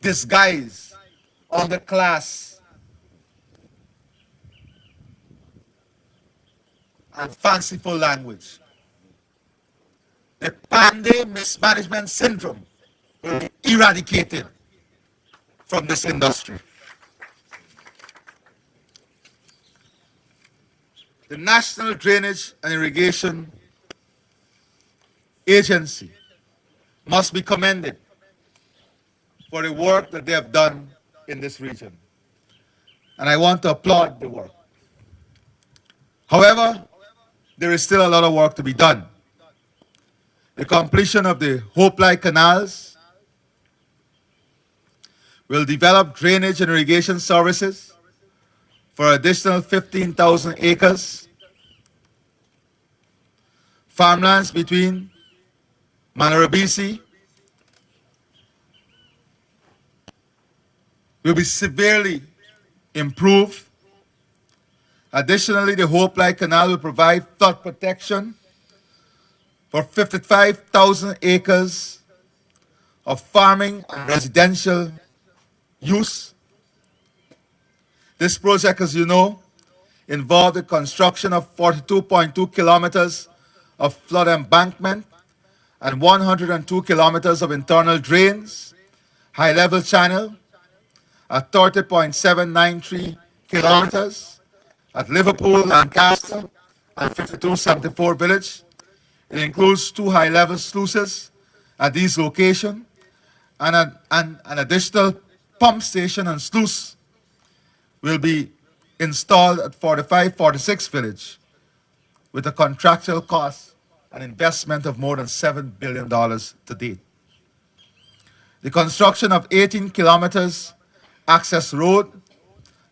disguised under class and fanciful language. The Pandey mismanagement syndrome will be eradicated from this industry. The National Drainage and Irrigation Agency must be commended for the work that they have done in this region. And I want to applaud the work. However, there is still a lot of work to be done. The completion of the Hope-like canals will develop drainage and irrigation services for additional 15,000 acres. Farmlands between Manarabisi will be severely improved. Additionally, the Hope-like Canal will provide flood protection for 55,000 acres of farming and residential use. This project, as you know, involved the construction of 42.2 kilometers of flood embankment and 102 kilometers of internal drains, high-level channel at 30.793 kilometers at Liverpool, Lancaster, and 5274 Village. It includes 2 high-level sluices at these locations and an additional pump station and sluice will be installed at 4546 Village with a contractual cost and investment of more than $7 billion to date. The construction of 18 kilometers access road,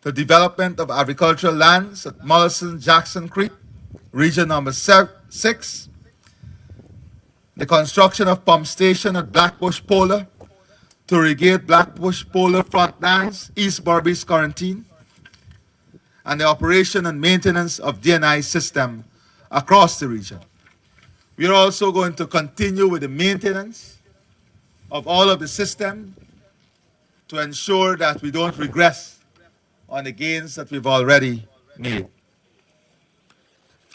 the development of agricultural lands at Mollison Jackson Creek, region number 6, the construction of pump station at Blackbush Polar to irrigate Blackbush Polar frontlands, East Berbice Quarantine, and the operation and maintenance of DNI system across the region. We are also going to continue with the maintenance of all of the system to ensure that we don't regress on the gains that we've already made.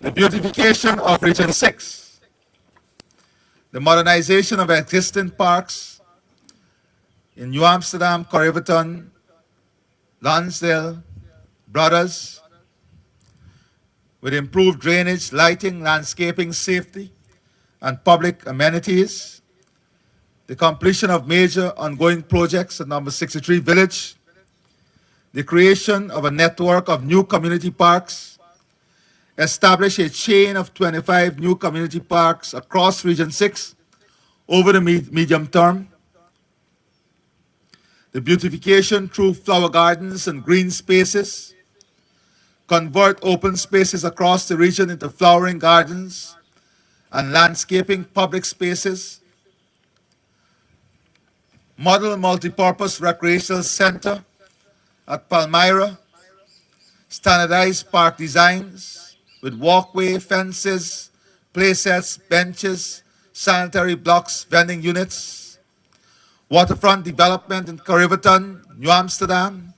The beautification of Region 6, the modernization of existing parks in New Amsterdam, Corriverton, Lonsdale, Brothers, with improved drainage, lighting, landscaping, safety, and public amenities. The completion of major ongoing projects at number 63 Village. The creation of a network of new community parks. Establish a chain of 25 new community parks across Region 6 over the medium term. The beautification through flower gardens and green spaces. Convert open spaces across the region into flowering gardens and landscaping public spaces. Model multipurpose recreational center at Palmyra. Standardized park designs with walkway, fences, playsets, benches, sanitary blocks, vending units. Waterfront development in Corriverton, New Amsterdam.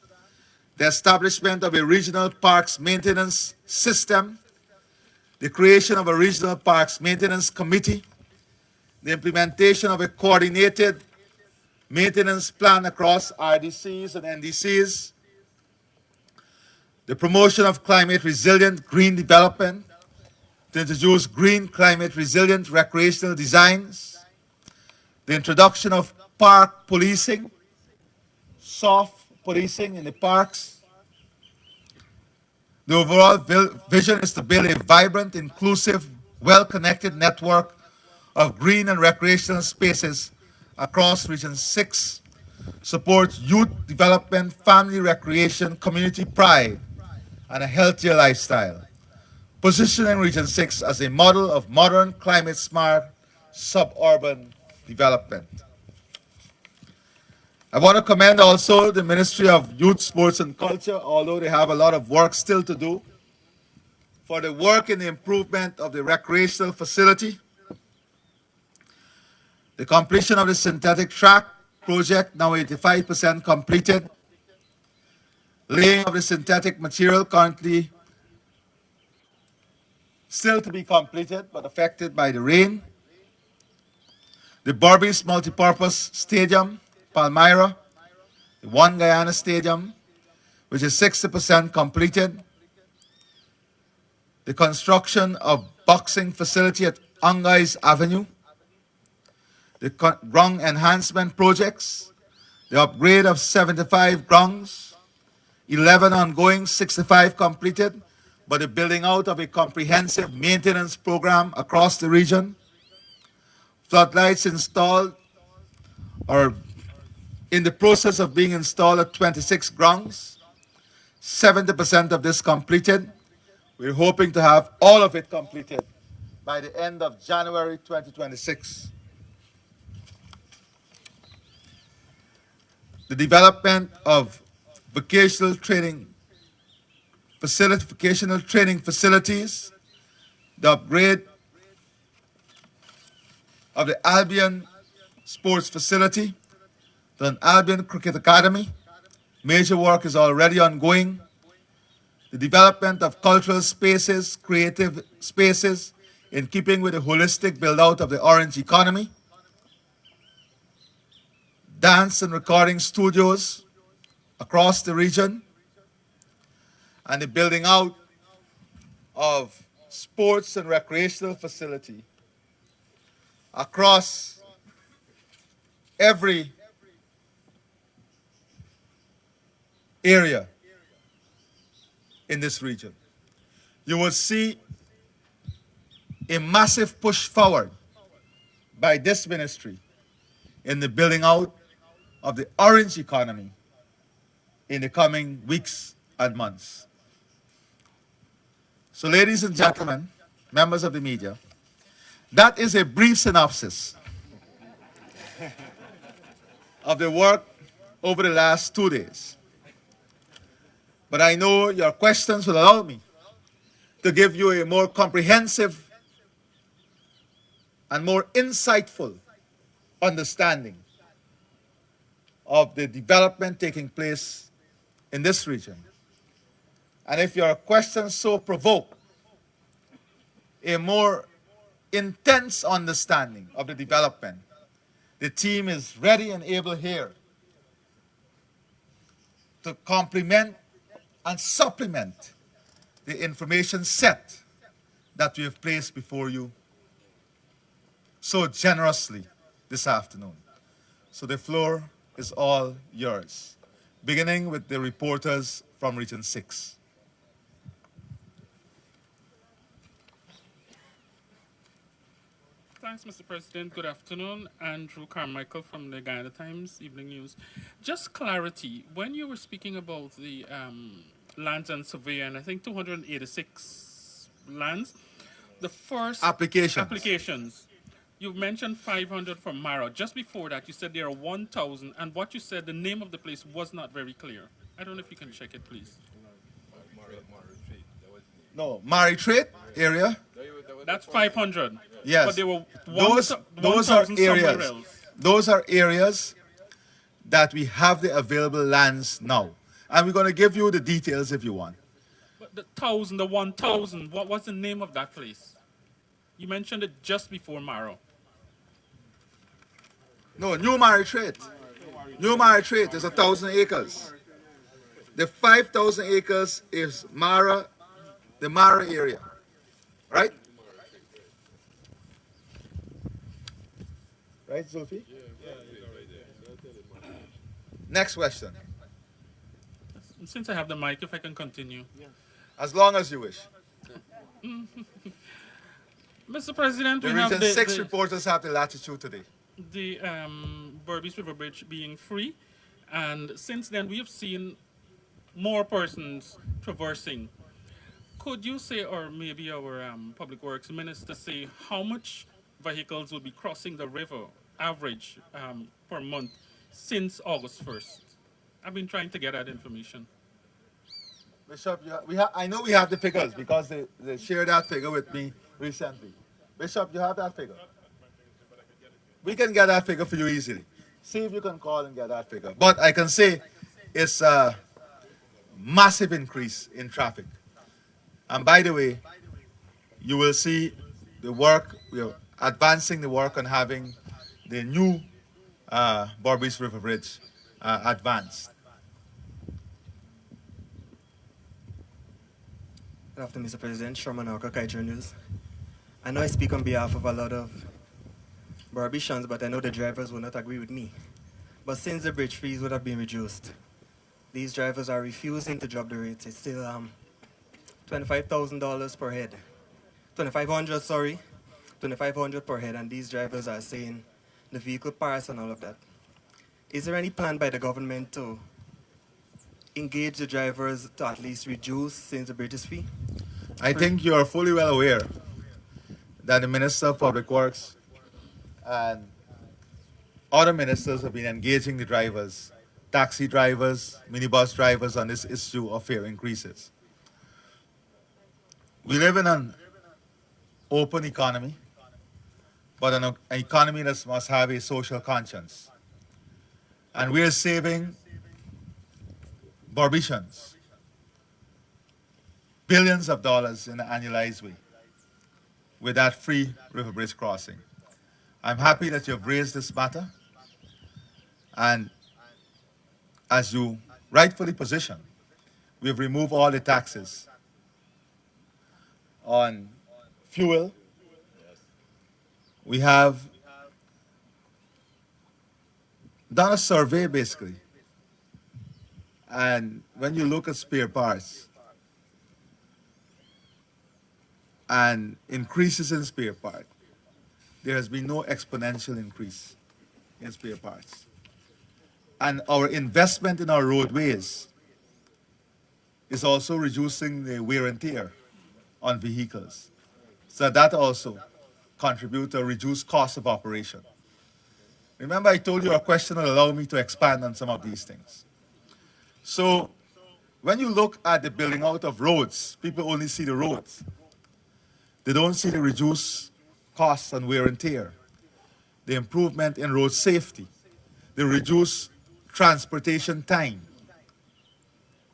The establishment of a regional parks maintenance system, the creation of a regional parks maintenance committee, the implementation of a coordinated maintenance plan across RDCs and NDCs, the promotion of climate resilient green development to introduce green climate resilient recreational designs, the introduction of park policing, soft policing in the parks. The overall vision is to build a vibrant, inclusive, well-connected network of green and recreational spaces across Region 6, support youth development, family recreation, community pride, and a healthier lifestyle, positioning Region 6 as a model of modern, climate-smart, suburban development. I want to commend also the Ministry of Youth, Sports and Culture, although they have a lot of work still to do, for the work in the improvement of the recreational facility, the completion of the synthetic track project, now 85% completed, laying of the synthetic material currently still to be completed but affected by the rain, the Berbice Multipurpose Stadium, Palmyra, the One Guyana Stadium, which is 60% completed, the construction of boxing facility at Angais Avenue, the ground enhancement projects, the upgrade of 75 grounds, 11 ongoing, 65 completed, but the building out of a comprehensive maintenance program across the region. Floodlights installed or in the process of being installed at 26 grounds. 70% of this completed. We're hoping to have all of it completed by the end of January 2026. The development of vocational training facilities, the upgrade of the Albion Sports Facility to an Albion Cricket Academy. Major work is already ongoing. The development of cultural spaces, creative spaces, in keeping with the holistic build-out of the orange economy. Dance and recording studios across the region, and the building out of sports and recreational facility across every area in this region. You will see a massive push forward by this ministry in the building out of the orange economy in the coming weeks and months. So, ladies and gentlemen, members of the media, that is a brief synopsis of the work over the last 2 days. But I know your questions will allow me to give you a more comprehensive and more insightful understanding of the development taking place in this region. And if your questions so provoke a more intense understanding of the development, the team is ready and able here to complement and supplement the information set that we have placed before you so generously this afternoon. So the floor is all yours, beginning with the reporters from Region 6. Thanks, Mr. President. Good afternoon. Andrew Carmichael from the Guyana Times Evening News. Just clarity, when you were speaking about the lands and survey, and I think 286 lands, the first applications, you mentioned 500 from Mara. Just before that, you said there are 1,000, and what you said, the name of the place was not very clear. I don't know if you can check it, please. No, Maritrait area. That's 500. Yes. But there were those are 1,000 somewhere areas. else. Those are areas that we have the available lands now. And we're going to give you the details if you want. But the 1,000, the 1,000, what was the name of that place? You mentioned it just before Maro. No, New Maritrait. New Maritrait is 1,000 acres. The 5,000 acres is Mara, the Mara area. Right? Right, Zulfi? Next question. Since I have the mic, if I can continue. As long as you wish. Mr. President, The we have Region 6 reporters have the latitude today. the Berbice River Bridge being free. And since then, we have seen more persons traversing. Could you say, or maybe our Public Works Minister say, how much vehicles will be crossing the river, average, per month since August 1st? I've been trying to get that information. Bishop, I know we have the figures because they shared that figure with me recently. Bishop, you have that figure? We can get that figure for you easily. See if you can call and get that figure. But I can say it's a massive increase in traffic. And by the way, you will see the work, we are advancing the work on having the new Berbice River Bridge advanced. Good afternoon, Mr. President. Sherman Walker, Kaiju News. I know I speak on behalf of a lot of Barbicians, but I know the drivers will not agree with me. But since the bridge fees would have been reduced, these drivers are refusing to drop the rates. It's still $25,000 per head. 2,500, sorry. 2,500 per head, and these drivers are saying the vehicle parts and all of that. Is there any plan by the government to engage the drivers to at least reduce since the bridge is fee? I think you are fully well aware that the Minister of Public Works and other ministers have been engaging the drivers, taxi drivers, minibus drivers on this issue of fare increases. We live in an open economy, but an economy that must have a social conscience. And we are saving Barbicians billions of dollars in an annualized way with that free river bridge crossing. I'm happy that you've raised this matter, and as you rightfully position, we've removed all the taxes on fuel. We have done a survey basically, and when you look at spare parts and increases in spare part, there has been no exponential increase in spare parts. And our investment in our roadways is also reducing the wear and tear on vehicles. So that also contributes to a reduced cost of operation. Remember, I told you our question will allow me to expand on some of these things. So when you look at the building out of roads, people only see the roads. They don't see the reduced costs and wear and tear, the improvement in road safety, the reduced transportation time,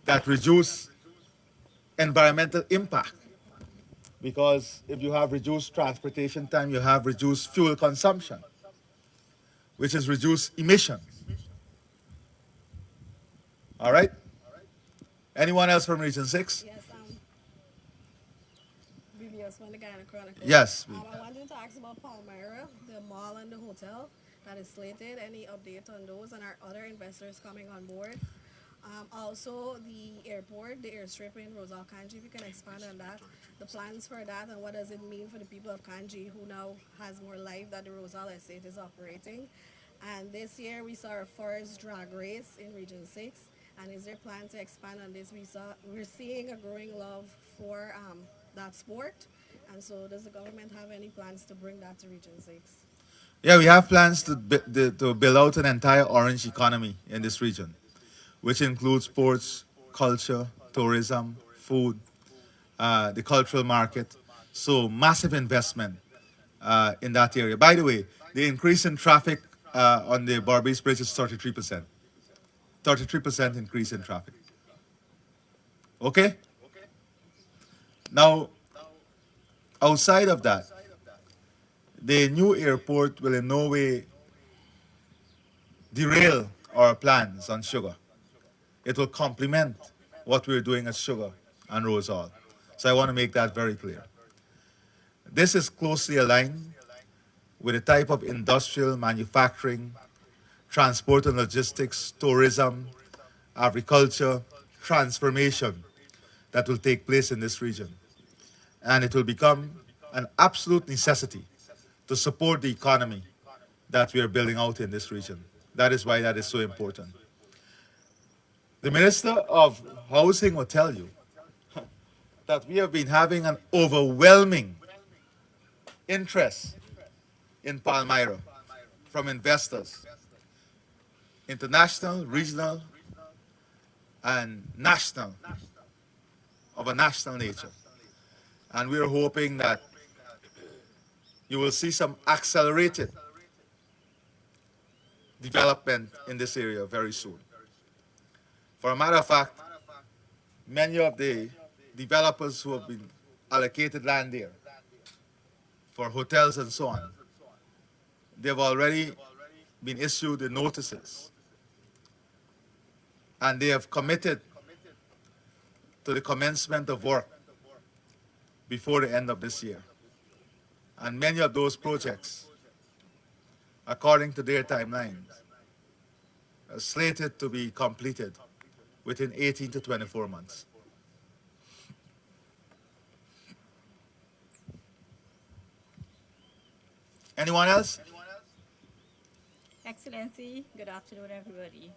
that reduce environmental impact. Because if you have reduced transportation time, you have reduced fuel consumption, which is reduced emissions. All right? Anyone else from Region 6? Yes, BBS from the Guyana Chronicle. Yes. I wanted to ask about Palmyra, the mall and the hotel that is slated. Any update on those and are other investors coming on board? Also, the airport, the airstrip in Rosal Kanji, if you can expand on that, the plans for that, and what does it mean for the people of Kanji who now has more life that the Rosal estate is operating. And this year we saw our first drag race in Region 6. And is there plan to expand on this? We're seeing a growing love for that sport. And so does the government have any plans to bring that to Region 6? Yeah, we have plans to build out an entire orange economy in this region, which includes sports, culture, tourism, food, the cultural market. So massive investment in that area. By the way, the increase in traffic on the Barbados Bridge is 33%. 33% increase in traffic. Okay? Now, outside of that, the new airport will in no way derail our plans on sugar. It will complement what we're doing at Sugar and Rosal. So I want to make that very clear. This is closely aligned with the type of industrial manufacturing, transport and logistics, tourism, agriculture, transformation that will take place in this region. And it will become an absolute necessity to support the economy that we are building out in this region. That is why that is so important. The Minister of Housing will tell you that we have been having an overwhelming interest in Palmyra from investors, international, regional, and national, of a national nature. And we're hoping that you will see some accelerated development in this area very soon. For a matter of fact, many of the developers who have been allocated land there for hotels and so on, they've already been issued the notices, and they have committed to the commencement of work before the end of this year. And many of those projects, according to their timelines, are slated to be completed within 18 to 24 months. Anyone else? Excellency, good afternoon, everybody.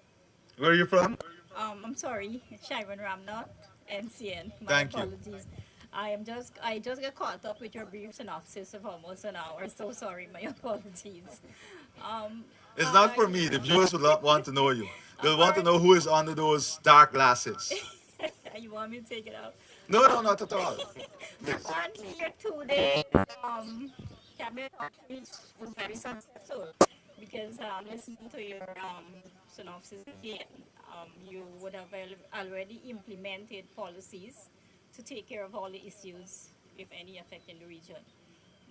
Where are you from? I'm sorry, Sharon Ramnot, NCN. My Thank you. apologies. I just got caught up with your brief synopsis of almost an hour. So sorry, my apologies. Um, It's not for I, me. The viewers will not want to know you. They'll want to know apparently, who is under those dark glasses. you want me to take it out? No, no, not at all. Please. Apparently, your 2 day um, cabinet outreach was very successful because listening to your synopsis again, you would have already implemented policies to take care of all the issues, if any, affecting the region.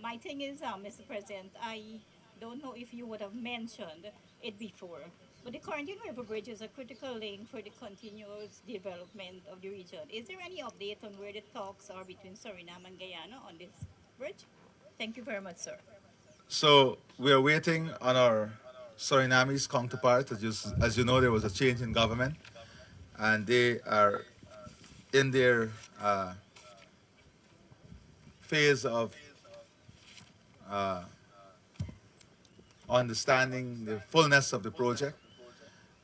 My thing is, Mr. President, I don't know if you would have mentioned it before, but the Quarantine River Bridge is a critical link for the continuous development of the region. Is there any update on where the talks are between Suriname and Guyana on this bridge? Thank you very much, sir. So we are waiting on our Surinamese counterpart. As you know, there was a change in government, and they are in their uh, phase of uh, understanding the fullness of the project.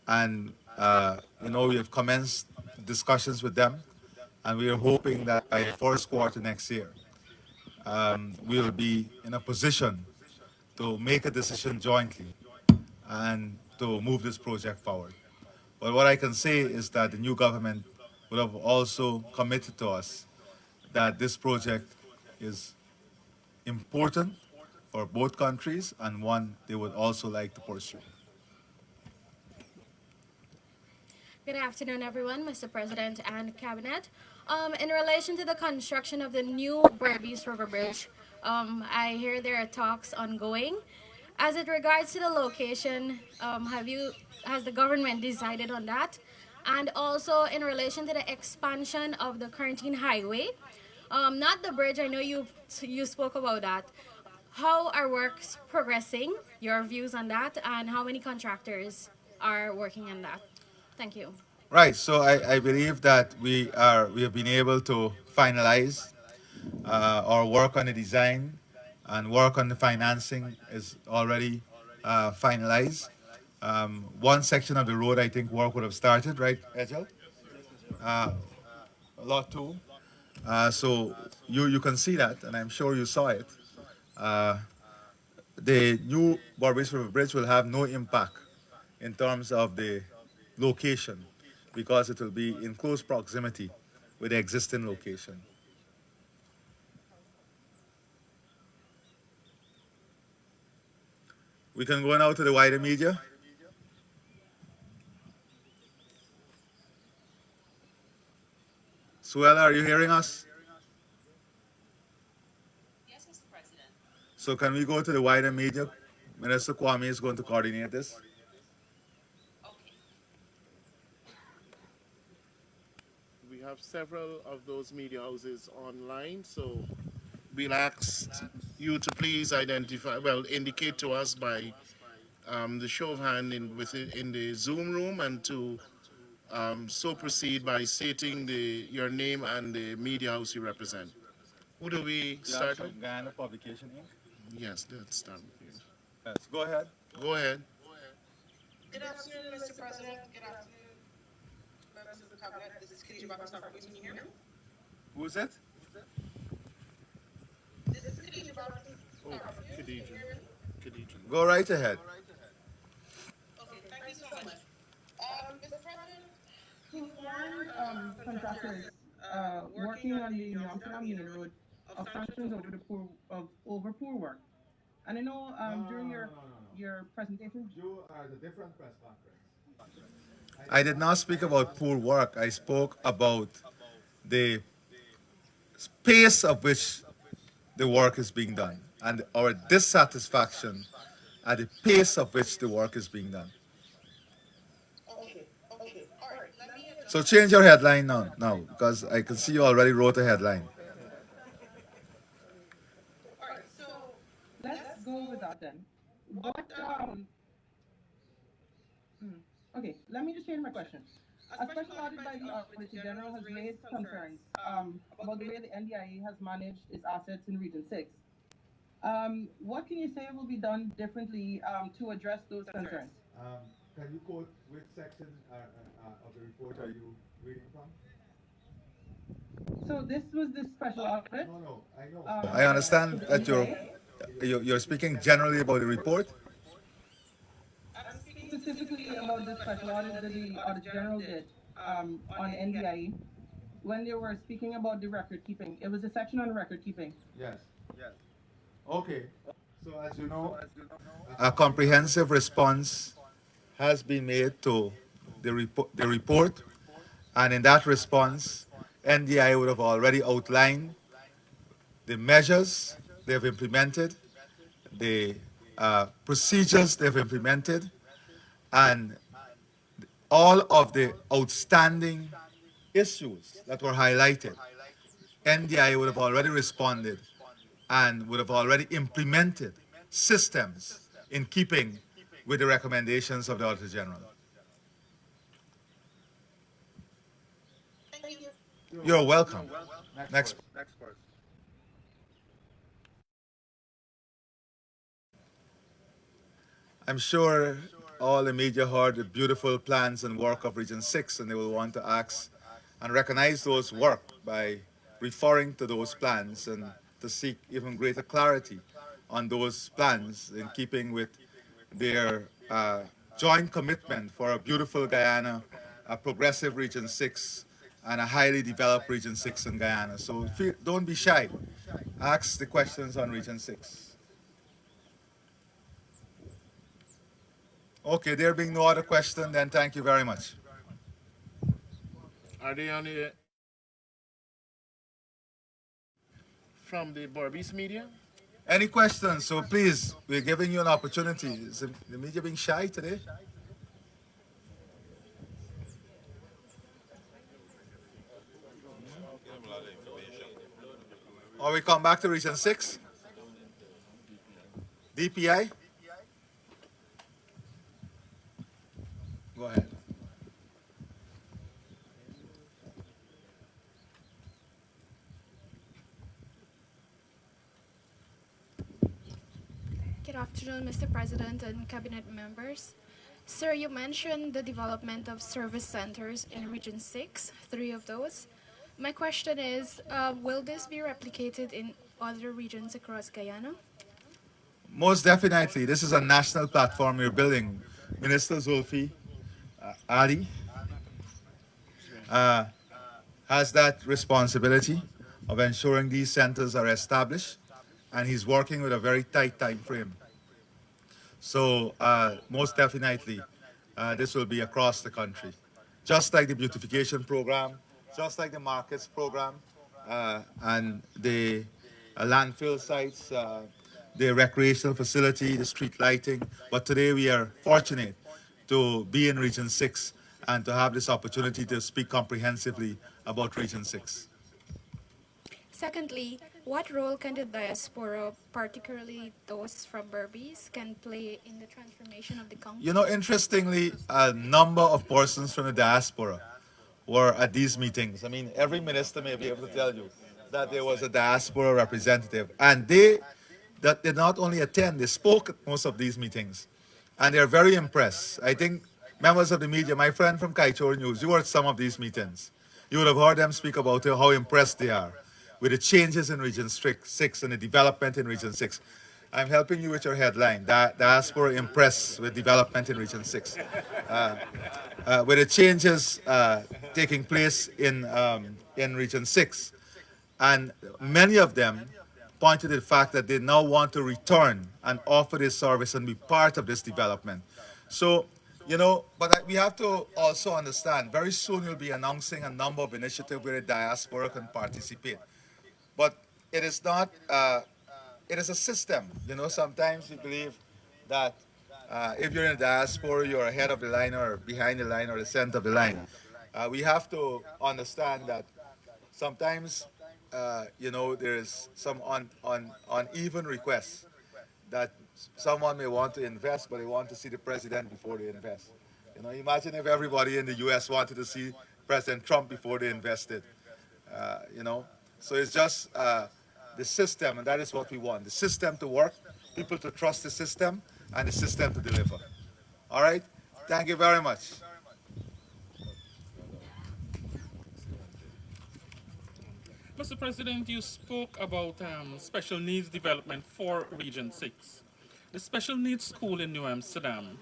And we have commenced discussions with them, and we are hoping that by the first quarter next year, we will be in a position to make a decision jointly and to move this project forward. But what I can say is that the new government would have also committed to us that this project is important for both countries and one they would also like to pursue. Good afternoon, everyone, Mr. President and Cabinet. In relation to the construction of the new Berbice River Bridge, I hear there are talks ongoing. As it regards to the location, has the government decided on that? And also in relation to the expansion of the Quarantine Highway, not the bridge. I know you spoke about that. How are works progressing? Your views on that, and how many contractors are working on that? Thank you. Right. So I believe that we have been able to finalize our work on the design, and work on the financing is already finalized. One section of the road, I think, work would have started, right, Ejel? Lot two. So you can see that, and I'm sure you saw it. Uh, the new Barbados River Bridge will have no impact in terms of the location because it will be in close proximity with the existing location. We can go now to the wider media. Suella, are you hearing us? So can we go to the wider media? Minister Kwame is going to coordinate this. We have several of those media houses online, so we'll ask you to please identify, well, indicate to us by the show of hand in the Zoom room, and to so proceed by stating your name and the media house you represent. Who do we Yeah, start with? from Guyana Publication Inc. Yes, let's start with you. Yes, go ahead. Go ahead. Good afternoon, Mr. President. Good afternoon, members of the cabinet. This is Khadija Bakasar. Can you hear me? Who's it? This is Khadija Bakasar. Oh, Can you Khadija. hear me? Khadija. Go right ahead. Okay, thank you so much. Mr. President, you warned contractors working on the Yontanam Main Road of sanctions over the poor work. And I know during your presentation, You are the different press conference. I did not speak about poor work. I spoke about the pace of which the work is being done and our dissatisfaction at the pace of which the work is being done. okay, okay, all right. So change your headline now, because I can see you already wrote a headline. All right. So let's go with that then. What Okay, let me just change my question. A special audit by the Auditor General has raised concerns about the way the NDIA has managed its assets in Region 6. What can you say will be done differently to address those concerns? Can you quote which section of the report are you reading from? So this was the special audit. No, no, I know. I understand that you're speaking generally about the report. I'm speaking specifically about the special audit that the Audit General did on NDIE when they were speaking about the record keeping. It was a section on record keeping. Yes. Okay. So as you know, a comprehensive response has been made to the report, and in that response, NDI would have already outlined the measures they've implemented, the procedures they've implemented, and all of the outstanding issues that were highlighted. NDI would have already responded and would have already implemented systems in keeping with the recommendations of the Auditor General. You're welcome. Next. I'm sure all the media heard the beautiful plans and work of Region 6, and they will want to ask and recognize those work by referring to those plans and to seek even greater clarity on those plans in keeping with their joint commitment for a beautiful Guyana, a progressive Region 6, and a highly developed Region 6 in Guyana. So don't be shy. Ask the questions on Region 6. Okay, there being no other question, then thank you very much. Are they on the from the Barbies media? Any questions? So please, we're giving you an opportunity. Is the media being shy today? Or we come back to Region 6? DPI? Go ahead. Good afternoon, Mr. President and Cabinet members. Sir, you mentioned the development of service centers in Region 6, three of those. My question is, will this be replicated in other regions across Guyana? Most definitely, this is a national platform we're building. Minister Zulfi Ali uh, has that responsibility of ensuring these centers are established, and he's working with a very tight time frame. So most definitely, this will be across the country. Just like the beautification program, just like the markets program, and the landfill sites, the recreational facility, the street lighting. But today we are fortunate to be in Region 6 and to have this opportunity to speak comprehensively about Region 6. Secondly, what role can the diaspora, particularly those from Berbice, can play in the transformation of the country? You know, interestingly, a number of persons from the diaspora were at these meetings. I mean, every minister may be able to tell you that there was a diaspora representative, and they not only attend, they spoke at most of these meetings, and they're very impressed. I think members of the media, my friend from Kaichor News, you were at some of these meetings. You would have heard them speak about how impressed they are with the changes in Region 6 and the development in Region 6. I'm helping you with your headline, Diaspora Impressed with Development in Region 6. With the changes taking place in Region 6. And many of them pointed to the fact that they now want to return and offer this service and be part of this development. So, you know, but we have to also understand, very soon you'll be announcing a number of initiatives where the diaspora can participate. But it is not, it is a system. You know, sometimes we believe that if you're in the diaspora, you're ahead of the line or behind the line or the center of the line. We have to understand that sometimes, you know, there's some uneven requests that someone may want to invest, but they want to see the president before they invest. You know, imagine if everybody in the U.S. wanted to see President Trump before they invested. You know, so it's just the system, and that is what we want. The system to work, people to trust the system, and the system to deliver. All right? Thank you very much. Mr. President, you spoke about special needs development for Region 6. The special needs school in New Amsterdam,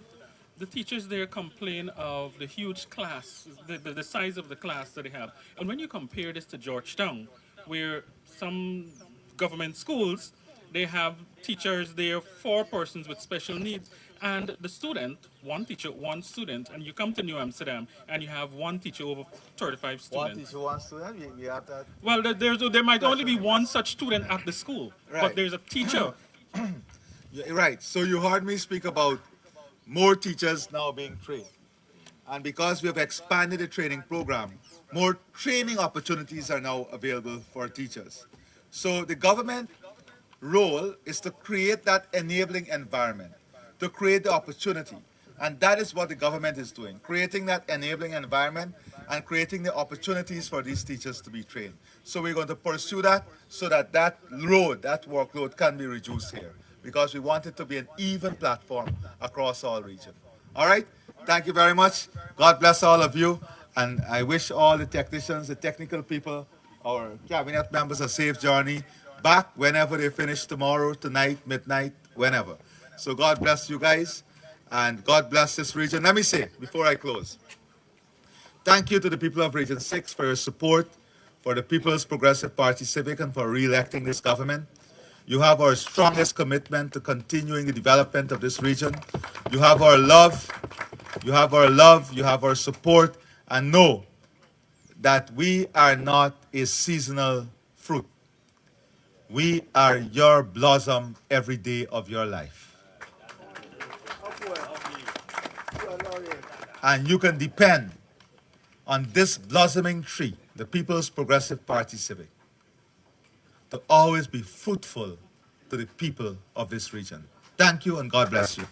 the teachers there complain of the huge class, the size of the class that they have. And when you compare this to Georgetown, where some government schools, they have teachers there for persons with special needs. And the student, one teacher, one student, and you come to New Amsterdam and you have one teacher over 35 One students. teacher, one student, we have that. Well, there might only be one such student at the school, but Right. there's a teacher. Yeah, right. So you heard me speak about more teachers now being trained. And because we have expanded the training program, more training opportunities are now available for teachers. So the government role is to create that enabling environment, to create the opportunity. And that is what the government is doing, creating that enabling environment and creating the opportunities for these teachers to be trained. So we're going to pursue that so that that load, that workload can be reduced here because we want it to be an even platform across all regions. All right? Thank you very much. God bless all of you. And I wish all the technicians, the technical people, our cabinet members a safe journey back whenever they finish tomorrow, tonight, midnight, whenever. So God bless you guys and God bless this region. Let me say before I close, thank you to the people of Region 6 for your support, for the People's Progressive Party Civic, and for re-electing this government. You have our strongest commitment to continuing the development of this region. You have our love, you have our love, you have our support, and know that we are not a seasonal fruit. We are your blossom every day of your life. And you can depend on this blossoming tree, the People's Progressive Party Civic, to always be fruitful to the people of this region. Thank you and God bless you.